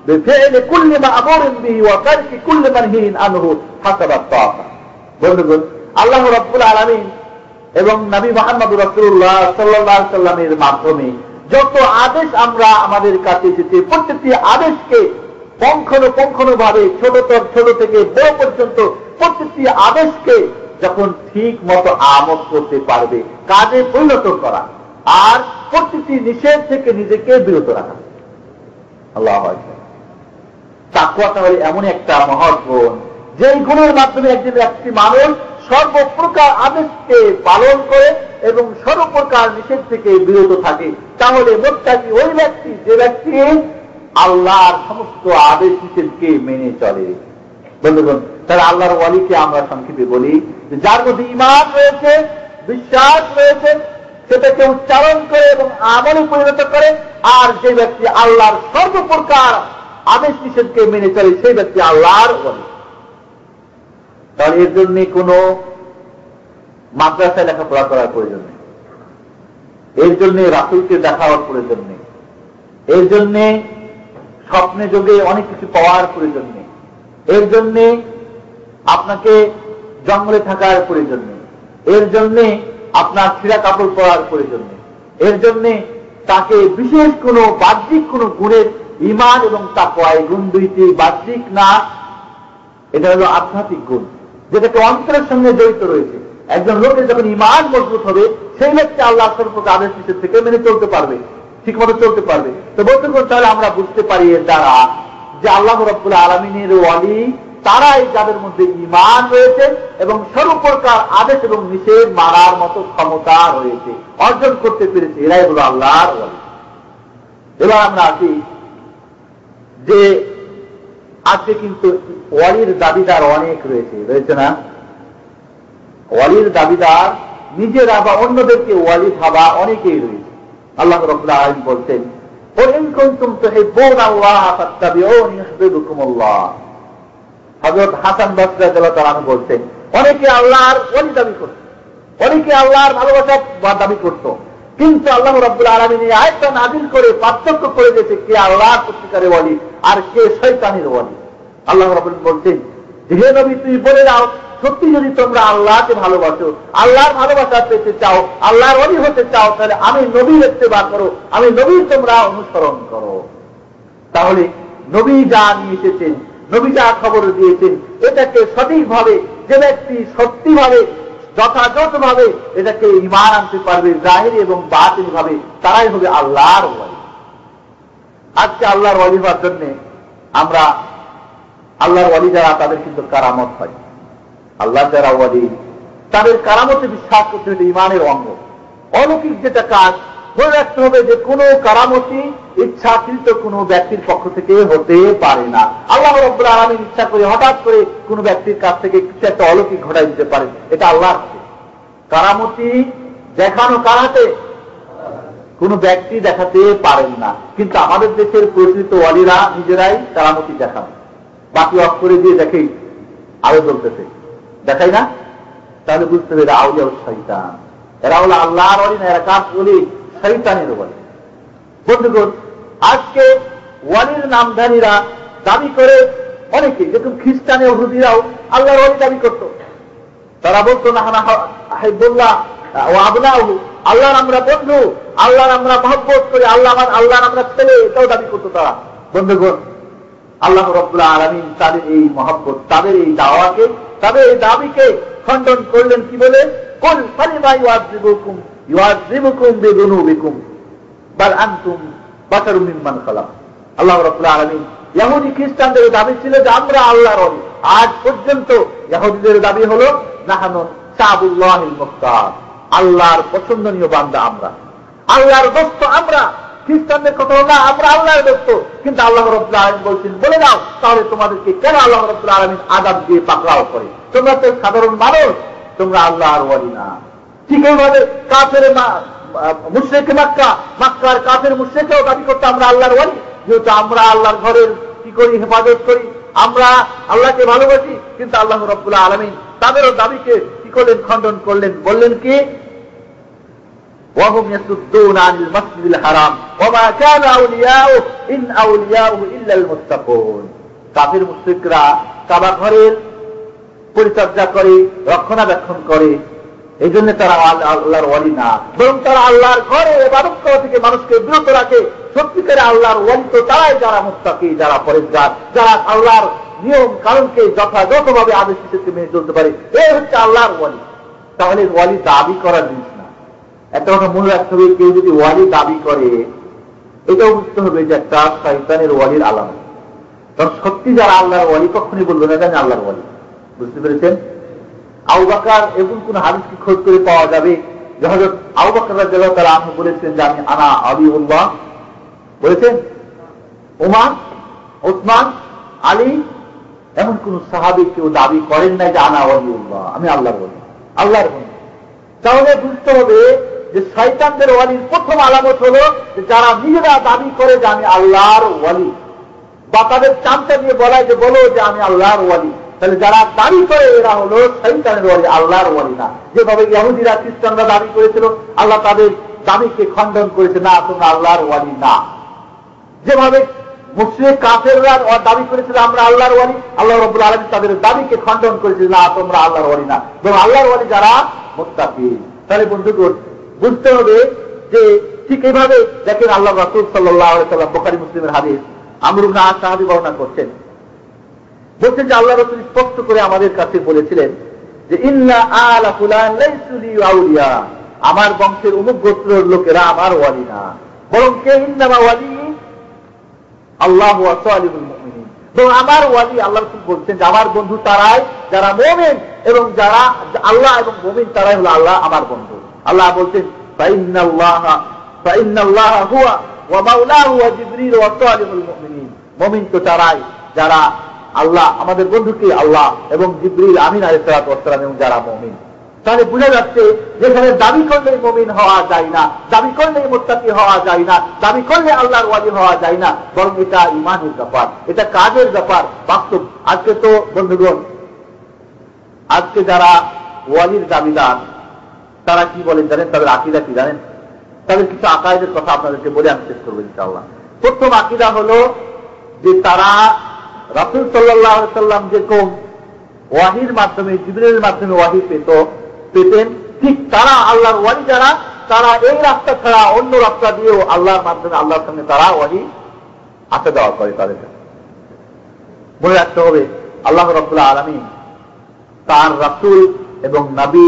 Speaker 1: বিফি'লি কুল্লি মা'মুরিন বিহি ওয়া তারকি কুল্লি মানহিয়িন আনহু হাসাবাত তাআতা। বন্ধুগণ, আল্লাহ রাব্বুল আলামিন এবং নবী মুহাম্মদ রাসূলুল্লাহ সাল্লাল্লাহু আলাইহি সাল্লামের মাধ্যমে যত আদেশ আমরা আমাদের কাছে এসেছে, প্রত্যেকটি আদেশকে পুঙ্খানুপুঙ্খভাবে ছোট থেকে বড় পর্যন্ত প্রত্যেকটি আদেশকে যখন ঠিক মতো আমল করতে পারবে, কাজে পরিণত করা, আর প্রত্যেকটি নিষেধ থেকে নিজেকে বিরত রাখা। আল্লাহু আকবার। তাকওয়া তাহলে এমন একটা মহৎ গুণ, যেই গুণের মাধ্যমে একটি মানুষ সর্বপ্রকার আদেশকে পালন করে এবং সর্বপ্রকার নিষেধ থেকে বিরত থাকে। তাহলে মুত্তাকি ওই ব্যক্তি, যে ব্যক্তি আল্লাহর সমস্ত আদেশ নিষেধকে মেনে চলে। বন্ধুগণ, তাহলে আল্লাহর ওয়ালিকে আমরা সংক্ষেপে বলি যে যার মধ্যে ঈমান রয়েছে, বিশ্বাস রয়েছে, সেটাকে উচ্চারণ করে এবং আমলে পরিণত করে, আর যে ব্যক্তি আল্লাহর সর্বপ্রকার আদেশ নিষেধকে মেনে চলে, সেই ব্যক্তি আল্লাহর ওয়ালি। তাহলে এর জন্য কোন মাদ্রাসায় লেখাপড়া করার প্রয়োজন নেই, এর জন্য রাসূলকে দেখার প্রয়োজন নেই, এর জন্য স্বপ্নে যোগে অনেক কিছু পাওয়ার প্রয়োজন নেই, এর জন্য আপনাকে জঙ্গলে থাকার প্রয়োজন নেই, এর জন্য আপনার ছিঁড়া কাপড় পরার প্রয়োজন নেই, এর জন্য তাকে বিশেষ কোনো বাহ্যিক কোনো গুণের, ঈমান এবং তাকওয়া, এই গুণ দুইটি বাহ্যিক না, এটা হলো আধ্যাত্মিক গুণ, যেটাকে অন্তরের সঙ্গে জড়িত রয়েছে। একজন লোকের যখন ঈমান মজবুত হবে, সেই ব্যক্তি আল্লাহ সর্বপ্রকার আদেশ নিষেধ থেকে মেনে চলতে পারবে, ঠিক মতো চলতে পারবে। তো বলতে তাহলে আমরা বুঝতে পারি এর দ্বারা যে আল্লাহ রাব্বুল আলামিনের ওয়ালি তারাই যাদের মধ্যে ঈমান রয়েছে এবং সর্বপ্রকার আদেশ এবং নিষেধ মানার মতো ক্ষমতা রয়েছে, অর্জন করতে পেরেছে, এরাই হলো আল্লাহর ওয়ালি। এবার আমরা আসি যে আজকে কিন্তু ওয়ালির দাবিদার অনেক রয়েছে না? ওয়ালির দাবিদার নিজেরা বা অন্যদেরকে ওয়ালি ভাবা অনেকেই রয়েছে। আল্লাহ রাব্বুল আলামিন বলছেন, ইন কুনতুম তুহিব্বুনাল্লাহ ফাত্তাবিউনি ইউহিব্বুকুমুল্লাহ। হযরত হাসান বসরী রাদিয়াল্লাহু তাআলা বলছেন, অনেকে আল্লাহর ওয়ালি দাবি করত, অনেকে আল্লাহর ভালোবাসা দাবি করত, কিন্তু আল্লাহ রাব্বুল আলামিন এই আয়াতটা নাযিল করে পার্থক্য করে দিয়েছে কে আল্লাহর সত্যিকারের ওয়ালি আর কে শয়তানের ওয়ালি। আল্লাহ রাব্বুল বলছেন, হে নবী, তুই বলে দাও, সত্যি যদি তোমরা আল্লাহকে ভালোবাসো, আল্লাহর ভালোবাসা পেতে চাও, আল্লাহর ওয়ালি হতে চাও, তাহলে আমি নবীর ইত্তেবা করো, আমি নবীর তোমরা অনুসরণ করো। তাহলে নবী যা নিয়ে এসেছেন, নবী যা খবর দিয়েছেন, এটাকে সঠিকভাবে যে ব্যক্তি সত্যিভাবে যথাযথভাবে এটাকে ঈমান আনতে পারবে, জাহিরি এবং বাতিনি ভাবে, তারাই হবে আল্লাহর ওয়ালি। আজকে আল্লাহর ওয়ালি হওয়ার জন্য আমরা আল্লাহর ওয়ালি যারা তাদের কিন্তু কারামত হয়। আল্লাহ যারা ওয়ালি তাদের কারামতে বিশ্বাস করতে হবে, ইমানের অঙ্গ। অলৌকিক যেটা কাজ ধরে রাখতে হবে যে কোন কারামতি ইচ্ছাকৃত কোন ব্যক্তির পক্ষ থেকে হতে পারে না। আল্লাহ রাব্বুল আলামিন ইচ্ছা করে হঠাৎ করে কোন ব্যক্তির কাছ থেকে কিছু একটা অলৌকিক ঘটাই দিতে পারে, এটা আল্লাহর কারামতি। দেখানো কারাতে কোন ব্যক্তি দেখাতে পারেন না, কিন্তু আমাদের দেশের পরিচিত ওয়ালিরা নিজেরাই কারামতি দেখান। বাকি অফ করে দিয়ে দেখেই আলো জ্বলতেছে, দেখাই না? তাহলে বুঝতে হবে এরা আউলিয়া শয়তান। এরা হলো আল্লাহর ওয়ালি না, এরা কাজ বলি শয়তানের ওয়ালি। বন্ধুগণ, আজকে ওয়ালির নামধারীরা দাবি করে অনেকে, যেরকম খ্রিস্টান ইহুদিরাও আল্লাহর ওয়ালি দাবি করত। তারা বলতো না হাইবুল্লাহ ও আবনাহু, আল্লাহর আমরা বন্ধু, আল্লাহর আমরা মহব্বত করি, আল্লাহর আমরা ছেলে, এটাও দাবি করতো তারা। বন্ধুগণ, আল্লাহ রাব্বুল আলামিন তাদের এই মহব্বত, তাদের এই দাওয়াকে, তাদের এই দাবিকে খণ্ডন করলেন কি বলে? কুল ফালিমা ইউআযিবুকুম বিযুনুবিকুম বাল আনতুম বাশারুম মিম্মান খালাক। আল্লাহ রাব্বুল আলামিন ইহুদি খ্রিস্টানদের দাবি ছিল যে আমরা আল্লাহর ওয়ালি। আজ পর্যন্ত ইহুদিদের দাবি হলো নাহনু শাবুল্লাহিল মুখতার, আল্লাহর পছন্দনীয় বান্দা আমরা, আল্লাহর দোস্ত আমরা। খ্রিস্টানদের কথা হলো না আমরা আল্লাহর দোস্ত, কিন্তু আল্লাহ রাব্বুল আলামিন বলছেন বলে দাও তাহলে তোমাদেরকে কেন আল্লাহ রাব্বুল আলামিন আযাব দিয়ে পাকড়াও করে? তোমরা তো সাধারণ মানুষ, তোমরা আল্লাহর ওয়ালি না। ঠিক এইভাবে কাফের মুশরিক মক্কার কাফের মুশরিকও দাবি করতে আমরা আল্লাহর ওয়ালি, যেহেতু আমরা আল্লাহর ঘরের কি করি, হেফাজত করি, আমরা আল্লাহকে ভালোবাসি। কিন্তু আল্লাহ রাব্বুল আলামিন তাদেরও দাবিকে কি করলেন? খণ্ডন করলেন। বললেন কি? ওয়াহুম ইয়াসুদ্দুনা আনিল মাসজিদিল হারাম ওয়া মা কানা আউলিয়াউ ইন আউলিয়াউ ইল্লাল মুত্তাকুন। কাফের মুশরিকরা কাবা ঘরের পরিচর্যা করে, রক্ষণাবেক্ষণ করে, এই জন্য তারা আল্লাহর ওয়ালি না, বরং তারা আল্লাহর ঘরে ইবাদত করা থেকে মানুষকে বিরত রাখে। সত্যিকারে আল্লাহর ওয়ালি তো তারাই যারা মুত্তাকি, যারা পরেজগার, যারা আল্লাহর নিয়ম কানুনকে যথাযথভাবে আদেশ নিষেধকে মেনে চলতে পারে, এই হচ্ছে আল্লাহর ওয়ালি। তাহলে ওয়ালি দাবি করার জিনিস না। একটা কথা মনে রাখতে হবে, কেউ যদি ওয়ালি দাবি করে এটাও বুঝতে হবে যে একটা শয়তানের ওয়ালির আলামত। কারণ সত্যি যারা আল্লাহর ওয়ালি কখনই বলবে না জানি আল্লাহর ওয়ালি। বুঝতে পেরেছেন? আবু বকর এমন কোন হাদিস কি খোঁজ করে পাওয়া যাবে যে হযরত আবু বকর রাদিয়াল্লাহু তাআলা আনহু বলেছেন যে আমি আনা আলিউল্লাহ? বলেছেন? ওমর, ওসমান, আলী, এমন কোন সাহাবী কেউ দাবি করেন নাই যে আনা আলিউল্লাহ, আমি আল্লাহর ওয়ালি, আল্লাহর ওয়ালি। তাহলে বুঝতে হবে যে শয়তানদের ওয়ালির প্রথম আলামত হলো যে যারা নিজেরা দাবি করে যে আমি আল্লাহর ওয়ালি, বা তাদের চামচা দিয়ে বলায় যে বলো যে আমি আল্লাহর ওয়ালি। তাহলে যারা দাবি করে এরা হলো শয়তানের ওয়ালি, আল্লাহর ওয়ালি না। যেভাবে ইহুদিরা খ্রিস্টানরা দাবি করেছিল, আল্লাহ তাদের দাবিকে খণ্ডন করেছে, না তোমরা আল্লাহর ওয়ালি না। যেভাবে মুশরিক কাফেররা দাবি করেছিল আমরা আল্লাহর ওয়ালি, আল্লাহ রাব্বুল আলামিন তাদের দাবিকে খণ্ডন করেছে, না তোমরা আল্লাহর ওয়ালি না, বরং আল্লাহর ওয়ালি যারা মুত্তাকি। তাহলে বন্ধুগণ, বুঝতে হবে যে ঠিক এইভাবে দেখেন আল্লাহ রাসূল সাল্লাল্লাহু আলাইহি ওয়াসাল্লাম বুখারী মুসলিমের হাদিস আমর ইবনে আস সাহাবী বর্ণনা করছেন, বলছেন যে আল্লাহ রাসূল স্পষ্ট করে আমাদের কাছে বলেছিলেন যে ইন্না আলা ফুলান লাইসু লি আউলিয়া, আমার বংশের অমুক গোত্রের লোকেরা আমার ওয়ালি না, বরং কে ইন্নামা ওয়ালি আল্লাহু ওয়া সালিহুল মুমিনিন, এবং আমার ওয়ালি আল্লাহ রাসূল বলছেন যে আমার বন্ধু তারাই যারা মুমিন, এবং যারা আল্লাহ এবং মুমিন তারাই হলো আল্লাহ আমার বন্ধু। আল্লাহ বলছেন ফাইন্নাল্লাহা হুয়া ওয়া মাওলাহু ওয়া জিবরিল ওয়া সালিহুল মুমিনিন, মুমিন তো তারাই যারা আল্লাহ আমাদের বন্ধুকে আল্লাহ এবং জিবরিল আমিন আলাইহিস সালাতু ওয়াস সালাম এবং যারা মুমিন। তাহলে বুঝা যাচ্ছে যেখানে দাবি করলেই মুমিন হওয়া যায় না, দাবি করলেই মুত্তাকি হওয়া যায় না, দাবি করলে আল্লাহর ওয়ালি হওয়া যায় না, বরং এটা ঈমানের ব্যাপার, এটা কাজের ব্যাপার, বাস্তব। আজকে তো বন্ধুগণ, আজকে যারা ওয়ালির দাবিদার তারা কি বলেন জানেন? তাদের আকীদা কি জানেন? তাদের কিছু আকায়েদের কথা আপনাদেরকে বলে আমি শেষ করবো ইনশাআল্লাহ। প্রথম আকীদা হলো যে তারা রাসূল সাল্লাল্লাহু আলাইহি ওয়াসাল্লাম যেরকম ওয়াহির মাধ্যমে, জিবরিলের মাধ্যমে ওয়াহি পেতেন, ঠিক তারা আল্লাহর ওয়ালি যারা, তারা এই রাস্তা ছাড়া অন্য রাস্তা দিয়েও আল্লাহর মাধ্যমে আল্লাহর সঙ্গে তারা ওয়াহি আসা যাওয়া করে। তাদের মনে রাখতে হবে আল্লাহ রাব্বুল আলামিন তার রাসূল এবং নবী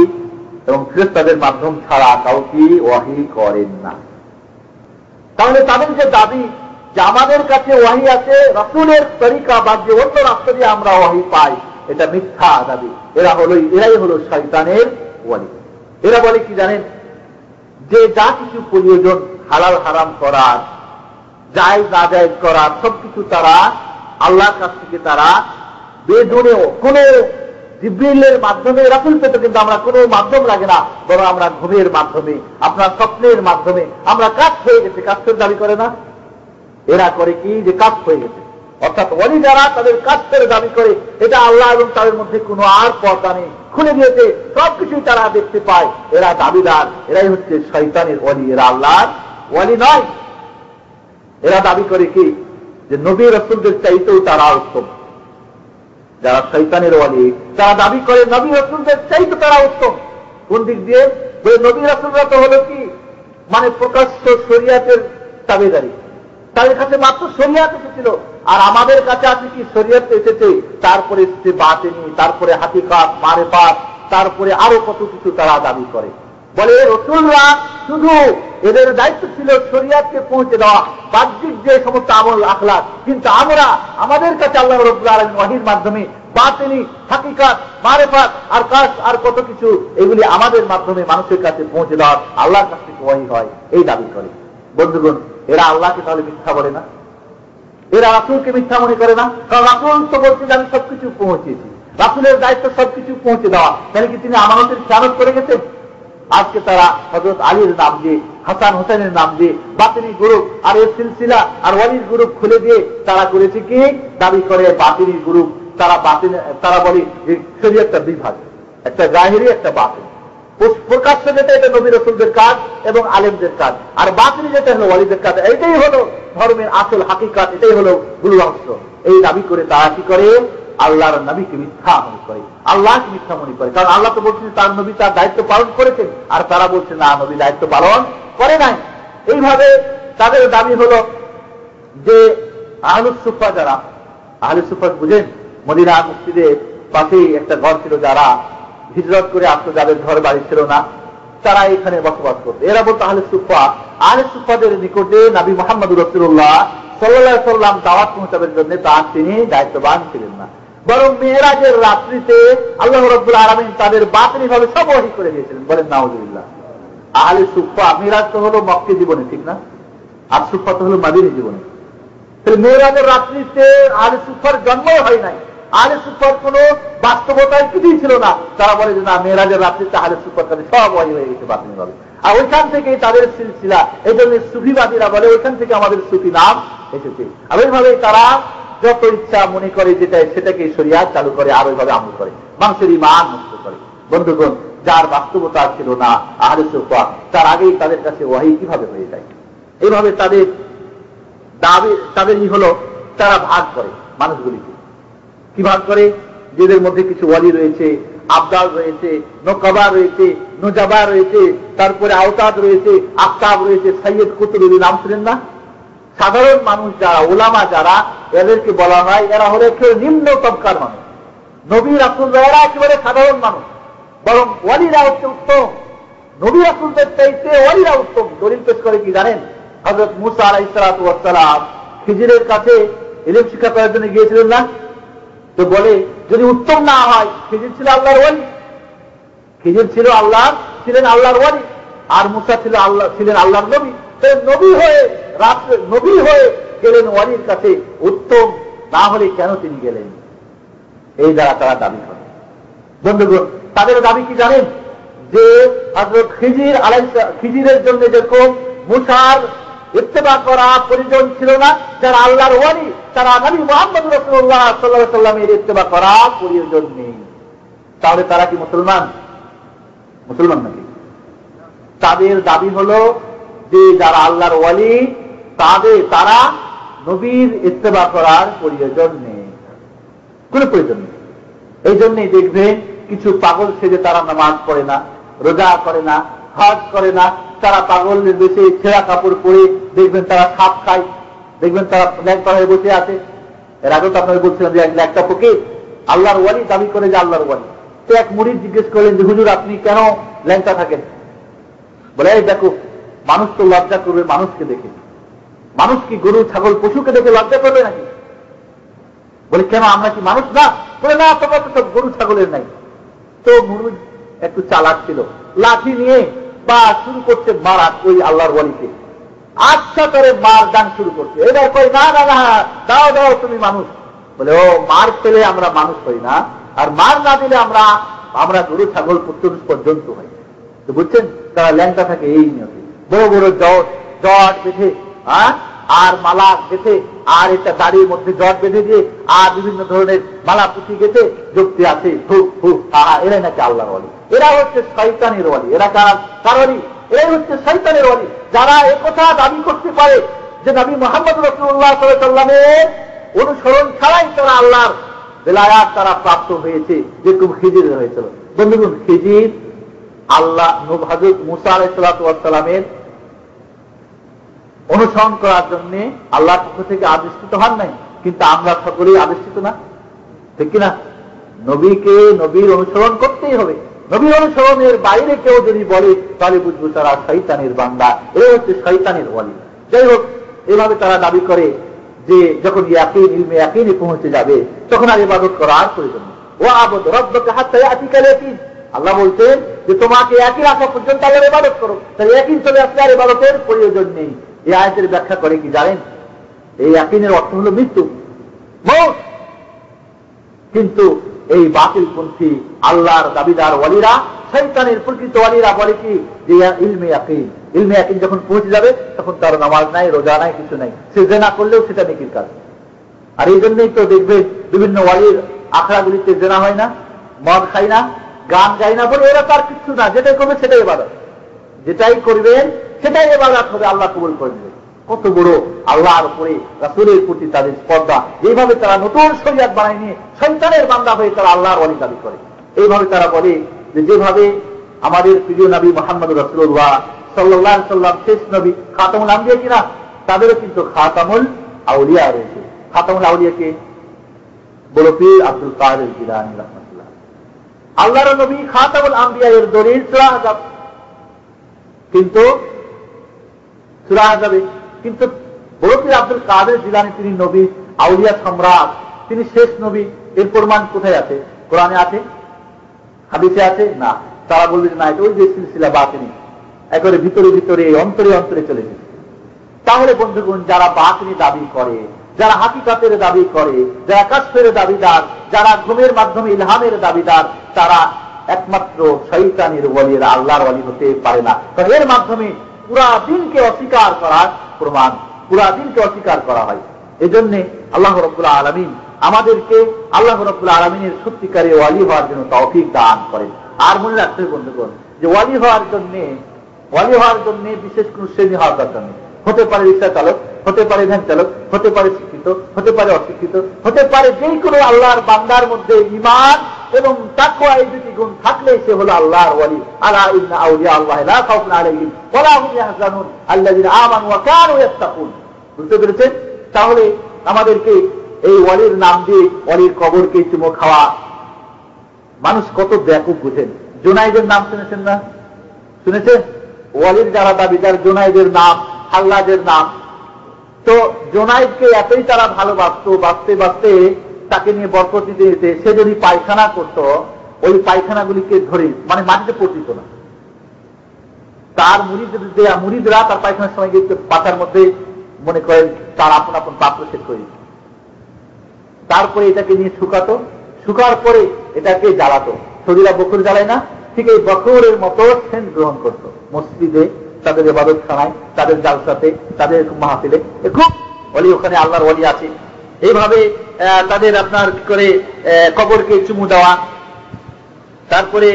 Speaker 1: এবং ফেরেশতাদের মাধ্যম ছাড়া কাউকে ওয়াহি করেন না। তাহলে তাদের যে দাবি যে আমাদের কাছে ওয়াহি আছে রাসূলের তরিকা বা যে অন্য রাস্তা দিয়ে আমরা ওয়াহি পাই, এটা মিথ্যা দাবি। এরাই হলো শয়তানের ওয়ালি। এরা বলে কি জানেন, যে যা কিছু প্রয়োজন হালাল হারাম করার, জায়েজ না জায়েজ করার সবকিছু তারা আল্লাহর কাছ থেকে তারা বেদনেও কোন জিবরিলের মাধ্যমে রাসূল পেত, কিন্তু আমরা কোনো মাধ্যম লাগে না, বরং আমরা ঘুমের মাধ্যমে, আপনার স্বপ্নের মাধ্যমে আমরা কাজ হয়ে গেছে, কাজের দাবি করে না। এরা করে কি, যে কাজ হয়ে গেছে, অর্থাৎ ওয়ালি যারা তাদের কাজের দাবি করে, এটা আল্লাহ এবং তাদের মধ্যে কোনো আর পর্দা নেই, খুলে দিয়েছে, সবকিছুই তারা দেখতে পায়। এরা দাবিদার, এরাই হচ্ছে শয়তানের ওয়ালি, এরা আল্লাহর ওয়ালি নয়। এরা দাবি করে কি, যে নবী রাসূলদের চাইতেও তারা উত্তম। যারা শয়তানের ওয়ালি, তারা দাবি করে নবী রাসূলদের চাইতে তারা উত্তম। কোন দিক দিয়ে? নবী রাসূলরা তো হলো কি, মানে প্রকাশ্য শরিয়াতের তাবেদারি, তাদের কাছে মাত্র শরিয়াত এসেছিল, আর আমাদের কাছে আছে কি, শরিয়াত এসেছে, তারপরে এসেছে বাতিনি, তারপরে হাকিকাত, মারেফাত, তারপরে আরো কত কিছু তারা দাবি করে। বলে রাসূলরা শুধু এদের দায়িত্ব ছিল শরিয়াতকে পৌঁছে দেওয়া, বাহ্যিক যে সমস্ত আমল আখলাক, কিন্তু আমরা আমাদের কাছে আল্লাহ রাব্বুল আলামিন ওয়াহির মাধ্যমে বাতিনি, হাকিকাত, মারেফাত আর কাশ আর কত কিছু, এগুলি আমাদের মাধ্যমে মানুষের কাছে পৌঁছে দেওয়া, আল্লাহর কাছ থেকে ওয়াহি হয়, এই দাবি করে। বন্ধুগণ, এরা আল্লাহকে তাহলে মিথ্যা বলে না? এরা রাসূলকে মিথ্যা মনে করে না? কারণ রাসূল তো বলছে যে আমি সবকিছু পৌঁছেছি, রাসূলের দায়িত্ব সবকিছু পৌঁছে দেওয়া, তাহলে কি তিনি আমানতের খেয়ানত করে গেছেন? আজকে তারা হযরত আলীর নাম দিয়ে, হাসান হোসেনের নাম দিয়ে বাতিনি গ্রুপ আর এই সিলসিলা আর ওয়ালির গ্রুপ খুলে দিয়ে তারা করেছে কি, দাবি করে বাতিনি গ্রুপ। তারা বলে শরীয়তটা দুই ভাগ, একটা জাহিরি একটা বাতিনি। প্রকাশ্য যেটা, এটা নবী রাসূলদের কাজ এবং আলেমদের কাজ, আর বাতিনি যেটা হলো ওয়ালিদের কাজ। এইটাই হলো ধর্মের আসল হাকিকাত, এটাই হলো মূল অংশ। এই দাবি করে তারা কি করে, আল্লাহর নবীকে মিথ্যা মনে করে, আল্লাহকে মিথ্যা মনে করে। কারণ আল্লাহ তো বলছেন তার নবী তার দায়িত্ব পালন করেছেন, আর তারা বলছে না, নবী দায়িত্ব পালন করে নাই। এইভাবে তাদের দাবি হলো যে আহলুস সুফা, যারা আহলুস সুফা বুঝেন, মদিনা মসজিদের পাশেই একটা ঘর ছিল, যারা হিজরত করে আসতো, যাদের ঘর বাড়ি ছিল না, তারা এখানে বসবাস করতো। এরা বলতো আহলুস সুফা। আহলুস সুফাদের নিকটে নবী মুহাম্মদুর রাসূলুল্লাহ সাল্লাল্লাহু আলাইহি ওয়াসাল্লাম দাওয়াত পৌঁছাবার জন্য তিনি দায়িত্ববান ছিলেন না, বরং মেরাজের রাত্রিতে আল্লাহ রাব্বুল আলামিন তাদের বাতিনিভাবে সব ওহী করে দিয়েছিলেন। বলেন নাউযুবিল্লাহ। আহলে সুফা, মেরাজ তো হলো মক্কি জীবনে, ঠিক না? আর সুফা তো হলো মদিনী জীবনে। তাহলে মেরাজের রাত্রিতে আহলে সুফার জন্মই হয় নাই, আহলে সুফার কোন বাস্তবতায় কিছুই ছিল না। তারা বলে যে না, মেরাজের রাত্রিতে আহলে সুফার কাছে সব ওহী হয়ে গেছে বাতিনিভাবে, আর ওইখান থেকেই তাদের সিলসিলা। এই জন্য সুফিবাদীরা বলে ওইখান থেকে আমাদের সুফি নাম এসেছে। আর ওইভাবে তারা যত ইচ্ছা মনে করে যেটা সেটাকে শরিয়াত চালু করে, আর ওইভাবে আমল করে, মানুষের ঈমান নষ্ট করে। বন্ধুগণ, যার বাস্তবতা ছিল না আহলে সুফা, তার আগেই তাদের কাছে ওয়াহি কিভাবে হয়ে যায়? এইভাবে তাদের দাবি, তাদেরই হলো তারা ভাগ করে মানুষগুলিকে। কি ভাগ করে? যেদের মধ্যে কিছু ওয়ালি রয়েছে, আবদাল রয়েছে, নোকাবা রয়েছে, নুজাবা রয়েছে, তারপরে আওতাদ রয়েছে, আফতাব রয়েছে, সৈয়দ কুতুবুল নাম ছিলেন না? সাধারণ মানুষ যারা, ওলামা যারা, এদেরকে বলা হয় এরা হলো কেউ নিম্ন তবকার মানুষ। নবী রাসূলরা এরা একেবারে সাধারণ মানুষ, বরং ওয়ালিরা হচ্ছে উত্তম। নবী রাসূলদের চাইতে ওয়ালিরা উত্তম। দলিল পেশ করে কি জানেন? হযরত মুসা আলাইহিস সালাতু ওয়াস সালাম খিজিরের কাছে ইলম শিক্ষা করার জন্য গিয়েছিলেন না? তো বলে যদি উত্তম না হয়, খিজির ছিল আল্লাহর ওয়ালি, খিজির ছিল ছিলেন আল্লাহর ওয়ালি, আর মুসা ছিলেন আল্লাহর নবী। নবী হয়ে গেলেন ওয়ালির কাছে, উত্তম না হলে কেন তিনি গেলেন? এই দ্বারা তারা দাবি করে। বন্ধুগণ, তাদের দাবি কি জানেন? যে হযরত খিজিরের জন্য যেরকম মুসার ইত্তেবা করা প্রয়োজন ছিল না, যারা আল্লাহর ওয়ালি তারা নবী মুহাম্মদ রাসূলুল্লাহ সাল্লাল্লাহু আলাইহি ওয়াসাল্লামের ইত্তেবা করা প্রয়োজন নেই। তাহলে তারা কি মুসলমান নাকি? তাদের দাবি হলো যে যারা আল্লাহর ওয়ালি তারা নবীর ইত্তেবা করার প্রয়োজন নেই, কোন প্রয়োজন নেই। এই জন্যই দেখবেন কিছু পাগল সেজে তারা নামাজ পড়ে না, রোজা করে না, হজ করে না, তারা পাগলের বেশি ছেঁড়া কাপড় পরে দেখবেন তারা সাপ খায়, দেখবেন তারা ল্যাংটা হয়ে বসে আছে। এর আগেও তো আপনাকে বলছিলাম যে একটা ফকির আল্লাহর ওয়ালি দাবি করে যে আল্লাহর ওয়ালি। তো এক মুরিদ জিজ্ঞেস করলেন যে হুজুর আপনি কেন ল্যাংটা থাকেন? বলে এই দেখো, মানুষ তো লজ্জা করবে মানুষকে দেখে, মানুষ কি গরু ছাগল পশুকে দেখে লজ্জা করবে নাকি? বলে কেন, আমরা কি মানুষ না? বলে না, তোমরা তো গরু ছাগলের নাই। তো মুরুদ একটু চালাক ছিল, লাঠি নিয়ে বা শুরু করছে মারা ওই আল্লাহর ওয়ালিকে। আচ্ছা করে মার দান শুরু করছে। এবার কই না না না, দাও দাও, তুমি মানুষ। বলে ও, মার খেলে আমরা মানুষ হই না, আর মার না দিলে আমরা গরু ছাগল পুত্রুষ পর্যন্ত হই। তো বুঝছেন, তারা ল্যাংটা থাকে এই নিয়মে, বড় বড় জট বেঁধে, আর মালা গেঁথে, আর এটা দাড়ির মধ্যে জট বেঁধে দিয়ে, আর বিভিন্ন ধরনের মালা পুঁথি গেঁথে যুক্তি আছে, এরাই নাকি আল্লাহর ওয়ালি। এরা হচ্ছে শয়তানের ওয়ালি। এরা কারণই এরাই হচ্ছে শয়তানের ওয়ালি। যারা একথা দাবি করতে পারে যে নবী মুহাম্মদ রাসূলুল্লাহ সাল্লাল্লাহু আলাইহি ওয়াসাল্লামের অনুসরণ ছাড়াই তারা আল্লাহর বেলায়াত তারা প্রাপ্ত হয়েছে, যেরকম খিজিরের হয়েছিল। বন্ধুগণ, খিজির আল্লাহ হযরত মুসা আলাইহিস সালাতু ওয়াস সালামের অনুসরণ করার জন্য আল্লাহর পক্ষ থেকে আদিষ্ঠিত হন নাই, কিন্তু আমরা সকলেই আদিষ্ঠিত না, ঠিক কিনা? নবীর অনুসরণ করতেই হবে। নবীর অনুসরণের বাইরে কেউ যদি বলে তাহলে বুঝবো তারা শয়তানের বান্দা, এই হচ্ছে শয়তানের ওয়ালি। যাই হোক, এভাবে তারা দাবি করে যে যখন ইয়াকিন ইলমে ইয়াকিনে পৌঁছে যাবে তখন আর ইবাদত করার প্রয়োজন নেই। ওয়া আবুদ রাব্বাকা হাত্তা ইয়াতিকাল ইয়াকিন। আল্লাহ বলছেন যে তোমাকে ইয়াকিন আসা পর্যন্ত আল্লাহর ইবাদত করো। তাই ইয়াকিন চলে আসলে আর ইবাদতের প্রয়োজন নেই। এই আয়াতের ব্যাখ্যা করে কি জানেন? এই ইয়াকিনের অর্থ হলো মৃত্যু, মওত। কিন্তু এই বাতিলপন্থী আল্লাহর দাবিদার ওয়ালিরা, শয়তানের প্রকৃত ওয়ালিরা বলে কি যে ইলমে ইয়াকিন যখন পৌঁছে যাবে তখন তার নামাজ নাই, রোজা নাই, কিছু নাই, সে জেনা করলেও সেটা নেকির কাজ। আর এই জন্যই তো দেখবে বিভিন্ন ওয়ালির আখড়াগুলিতে জেনা হয় না, মদ খায় না, গান গায় না, বলে এরা তার কিছু না, যেটাই করবে সেটাই ইবাদত, যেটাই করবেন সেটাই ইবাদত হবে, আল্লাহ কবুল করে নেবে। কত বড় আল্লাহর উপরে, রাসূলের প্রতি তাদের স্পর্ধা! এইভাবে তারা নতুন শরিয়াত বানায় নিয়ে শয়তানের বান্দা হয়ে তারা আল্লাহর ওয়ালি দাবি করে। এইভাবে তারা বলে যে যেভাবে আমাদের প্রিয় নবী মুহাম্মদ রাসূলুল্লাহ সাল্লাল্লাহু আলাইহি ওয়াসাল্লাম শেষ নবী, খাতামুল আম্বিয়া কিনা, তাদেরও কিন্তু খাতামুল আউলিয়া রয়েছে। খাতামুল আউলিয়াকে বড় পীর আব্দুল কাদের জিলানী রাহমাতুল্লাহ। আল্লাহর নবী খাতামুল আম্বিয়া এর দলিল সূরা আহজাব, কিন্তু সূরা আহজাবে কিন্তু বড় পীর আব্দুল কাদের জিলানী তিনি নবী, আউলিয়া সম্রাট, তিনি শেষ নবী। এর প্রমাণ কোথায় আছে? কোরআনে আছে? হাদিসে আছে? না। তারা বলবে না, এটা ওই যে সিলসিলা বাতিনি, একেবারে ভিতরে ভিতরে অন্তরে অন্তরে চলে গেছে। তাহলে বন্ধুগণ, যারা বাতিনি দাবি করে, যারা হাকিকাতের দাবি করে, যারা কাশফের দাবিদার, যারা ঘুমের মাধ্যমে ইলহামের দাবিদার, তারা একমাত্র শয়তানের ওয়ালির আল্লাহর ওয়ালি হতে পারে না। কারণ এর মাধ্যমে পুরা দিনকে অস্বীকার করার প্রমাণ, পুরা দিনকে অস্বীকার করা হয়। এজন্য আল্লাহ রাব্বুল আলামিন আমাদেরকে আল্লাহ রাব্বুল আলামিনের সত্যিকারের ওয়ালি হওয়ার জন্য তৌফিক দান করেন। আর মনে রাখতে হবে বন্ধুগণ, যে ওয়ালি হওয়ার জন্য বিশেষ কোন শ্রেণী হওয়ার দরকার নেই। হতে পারে রিক্সা চালক, হতে পারে ভ্যান চালক, হতে পারে শিক্ষিত, হতে পারে অশিক্ষিত, হতে পারে যে কোনো আল্লাহর বান্দার মধ্যে ঈমান এবং তাকওয়া এই দুটি গুণ থাকলে সে হলো আল্লাহর ওয়ালি। আলা ইন্না আউলিয়া আল্লাহি লা খাউফুন আলাইহিম ওয়া লা হুম ইয়াহজানুন আল্লাযিনা আমানু ওয়া কানু ইয়াত্তাকুন। বুঝতে পেরেছেন? তাহলে আমাদেরকে এই ওয়ালির নাম দিয়ে ওয়ালির কবরকে চুমো খাওয়া, মানুষ কত ব্যাকুব বুঝেন। জুনাইদের নাম শুনেছেন না? শুনেছেন? ওয়ালির যারা দাবিদার জুনাইদের নাম, হাল্লাজের নাম। তো জুনাইদকে এতই তারা ভালোবাসতো, বাঁচতে বাঁচতে তাকে নিয়ে বরকত দিতে দিতে সে যদি পায়খানা করত, ওই পায়খানাগুলিকে ধরে মানে মাটিতে পতিত না, তার মুরিদরা তার পায়খানার সময় গিয়ে পাতার মধ্যে মনে করেন তার আপন আপন পাত্র সেট করে, তারপরে এটাকে নিয়ে শুকাতো, শুকার পরে এটাকে জ্বালাতো। সৌদিরা বকুর জ্বালায় না, ঠিক এই বকুরের মতো সেন্ট গ্রহণ করত মসজিদে, তাদের ইবাদত খানায়, তাদের জালসাতে, তাদের মাহফিলে। খুব ওলি, ওখানে আল্লাহর ওলি আছে। এইভাবে তাদের আপনার কি করে কবরকে চুমু দেওয়া, তারপরে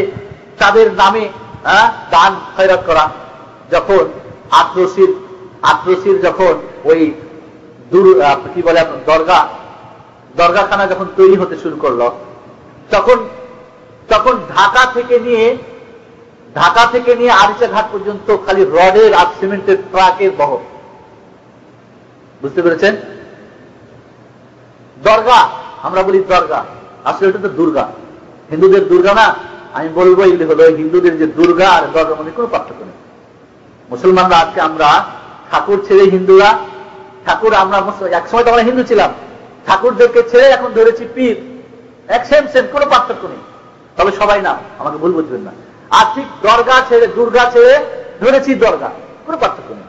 Speaker 1: তাদের নামে দান খয়রাত করা। যখন আত্রসির যখন ওই কি বলে আপনার দরগাখানা যখন তৈরি হতে শুরু করলো, তখন ঢাকা থেকে নিয়ে আরিচা ঘাট পর্যন্ত খালি রডের আর সিমেন্টের ট্রাকের বহর। বুঝতে পেরেছেন? দরগা, আমরা বলি দরগা, আসলে এটা তো দুর্গা। হিন্দুদের দুর্গা না, আমি বলবো এগুলি হলো হিন্দুদের যে দুর্গা আর দরগার মধ্যে কোনো পার্থক্য নেই। মুসলমানরা আজকে আমরা ঠাকুর ছেড়ে হিন্দুরা ঠাকুর আমরা এক সময় তো আমরা হিন্দু ছিলাম, ঠাকুরদেরকে ছেড়ে এখন ধরেছি পীর, এক সেম সেম, কোনো পার্থক্য নেই। তবে সবাই না, আমাকে ভুল বুঝবেন না। আর ঠিক দুর্গা ছেড়ে ধরেছি দরগা, কোনো পার্থক্য নেই।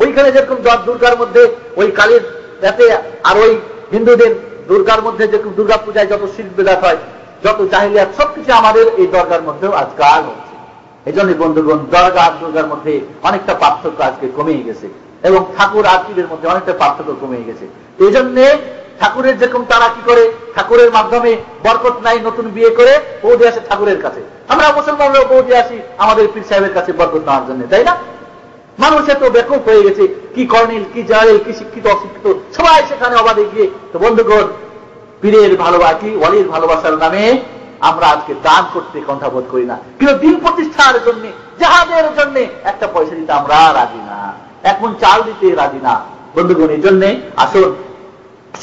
Speaker 1: ওইখানে যেরকম দুর্গার মধ্যে ওই কালীর যাতে, আর ওই হিন্দুদের দুর্গার মধ্যে যেরকম দুর্গা পূজায় যত শিল্প বেদাত হয়, যত জাহিলিয়াত, সবকিছু আমাদের এই দরগার মধ্যেও আজকাল হচ্ছে। এই জন্য বন্ধুগণ, দরগা আর দুর্গার মধ্যে অনেকটা পার্থক্য আজকে কমে গেছে, এবং ঠাকুর আর পীরের মধ্যে অনেকটা পার্থক্য কমে গেছে। এই জন্য ঠাকুরের যেরকম তারা কি করে, ঠাকুরের মাধ্যমে বরকত নাই, নতুন বিয়ে করে বউ দিয়ে আসে ঠাকুরের কাছে। আমরা মুসলমানরাও বউ দিয়ে আসি আমাদের পীর সাহেবের কাছে বরকত নেওয়ার জন্য, তাই না? মানুষ এত বেকুব হয়ে গেছে, কি কর্নেল, কি জাহেল, কি শিক্ষিত অশিক্ষিত, সবাই সেখানে অবাধে গিয়ে। তো বন্ধুগণ, পীরের ভালোবাসা কি ওয়ালির ভালোবাসার নামে আমরা আজকে দান করতে কণ্ঠাবোধ করি না, কিন্তু দিন প্রতিষ্ঠার জন্য, জাহাজের জন্য একটা পয়সা দিতে আমরা রাজি না, এক মণ চাল দিতে রাজি না। বন্ধুগণ, এই জন্যে আসুন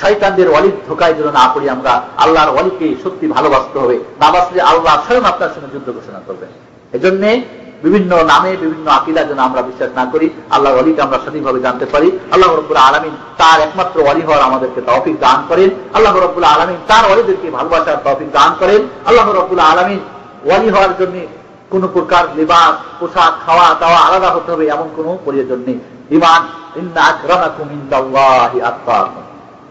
Speaker 1: শয়তানদের ওয়ালির ধোকায় যেন না পড়ি। আমরা আল্লাহর ওয়ালিকে সত্যি ভালোবাসতে হবে, না বাসলে আল্লাহ স্বয়ং আপনার সঙ্গে যুদ্ধ ঘোষণা করবেন। এই জন্য বিভিন্ন নামে বিভিন্ন আকীদা যেন আমরা বিশ্বাস না করি, আল্লাহর ওয়ালিকে আমরা সঠিকভাবে জানতে পারি। আল্লাহ রাব্বুল আলামিন তার একমাত্র ওয়ালি হওয়ার আমাদেরকে তৌফিক দান করেন। আল্লাহ রাব্বুল আলামিন তার ওয়ালিদেরকে ভালোবাসার তৌফিক দান করেন। আল্লাহ রাব্বুল আলামিন ওয়ালি হওয়ার জন্য কোন প্রকার লিবাস, পোশাক, খাওয়া দাওয়া আলাদা হতে হবে এমন কোন প্রয়োজন নেই। ঈমান, ইন্না আকরামাকুম ইনদাল্লাহি আতকাকুম,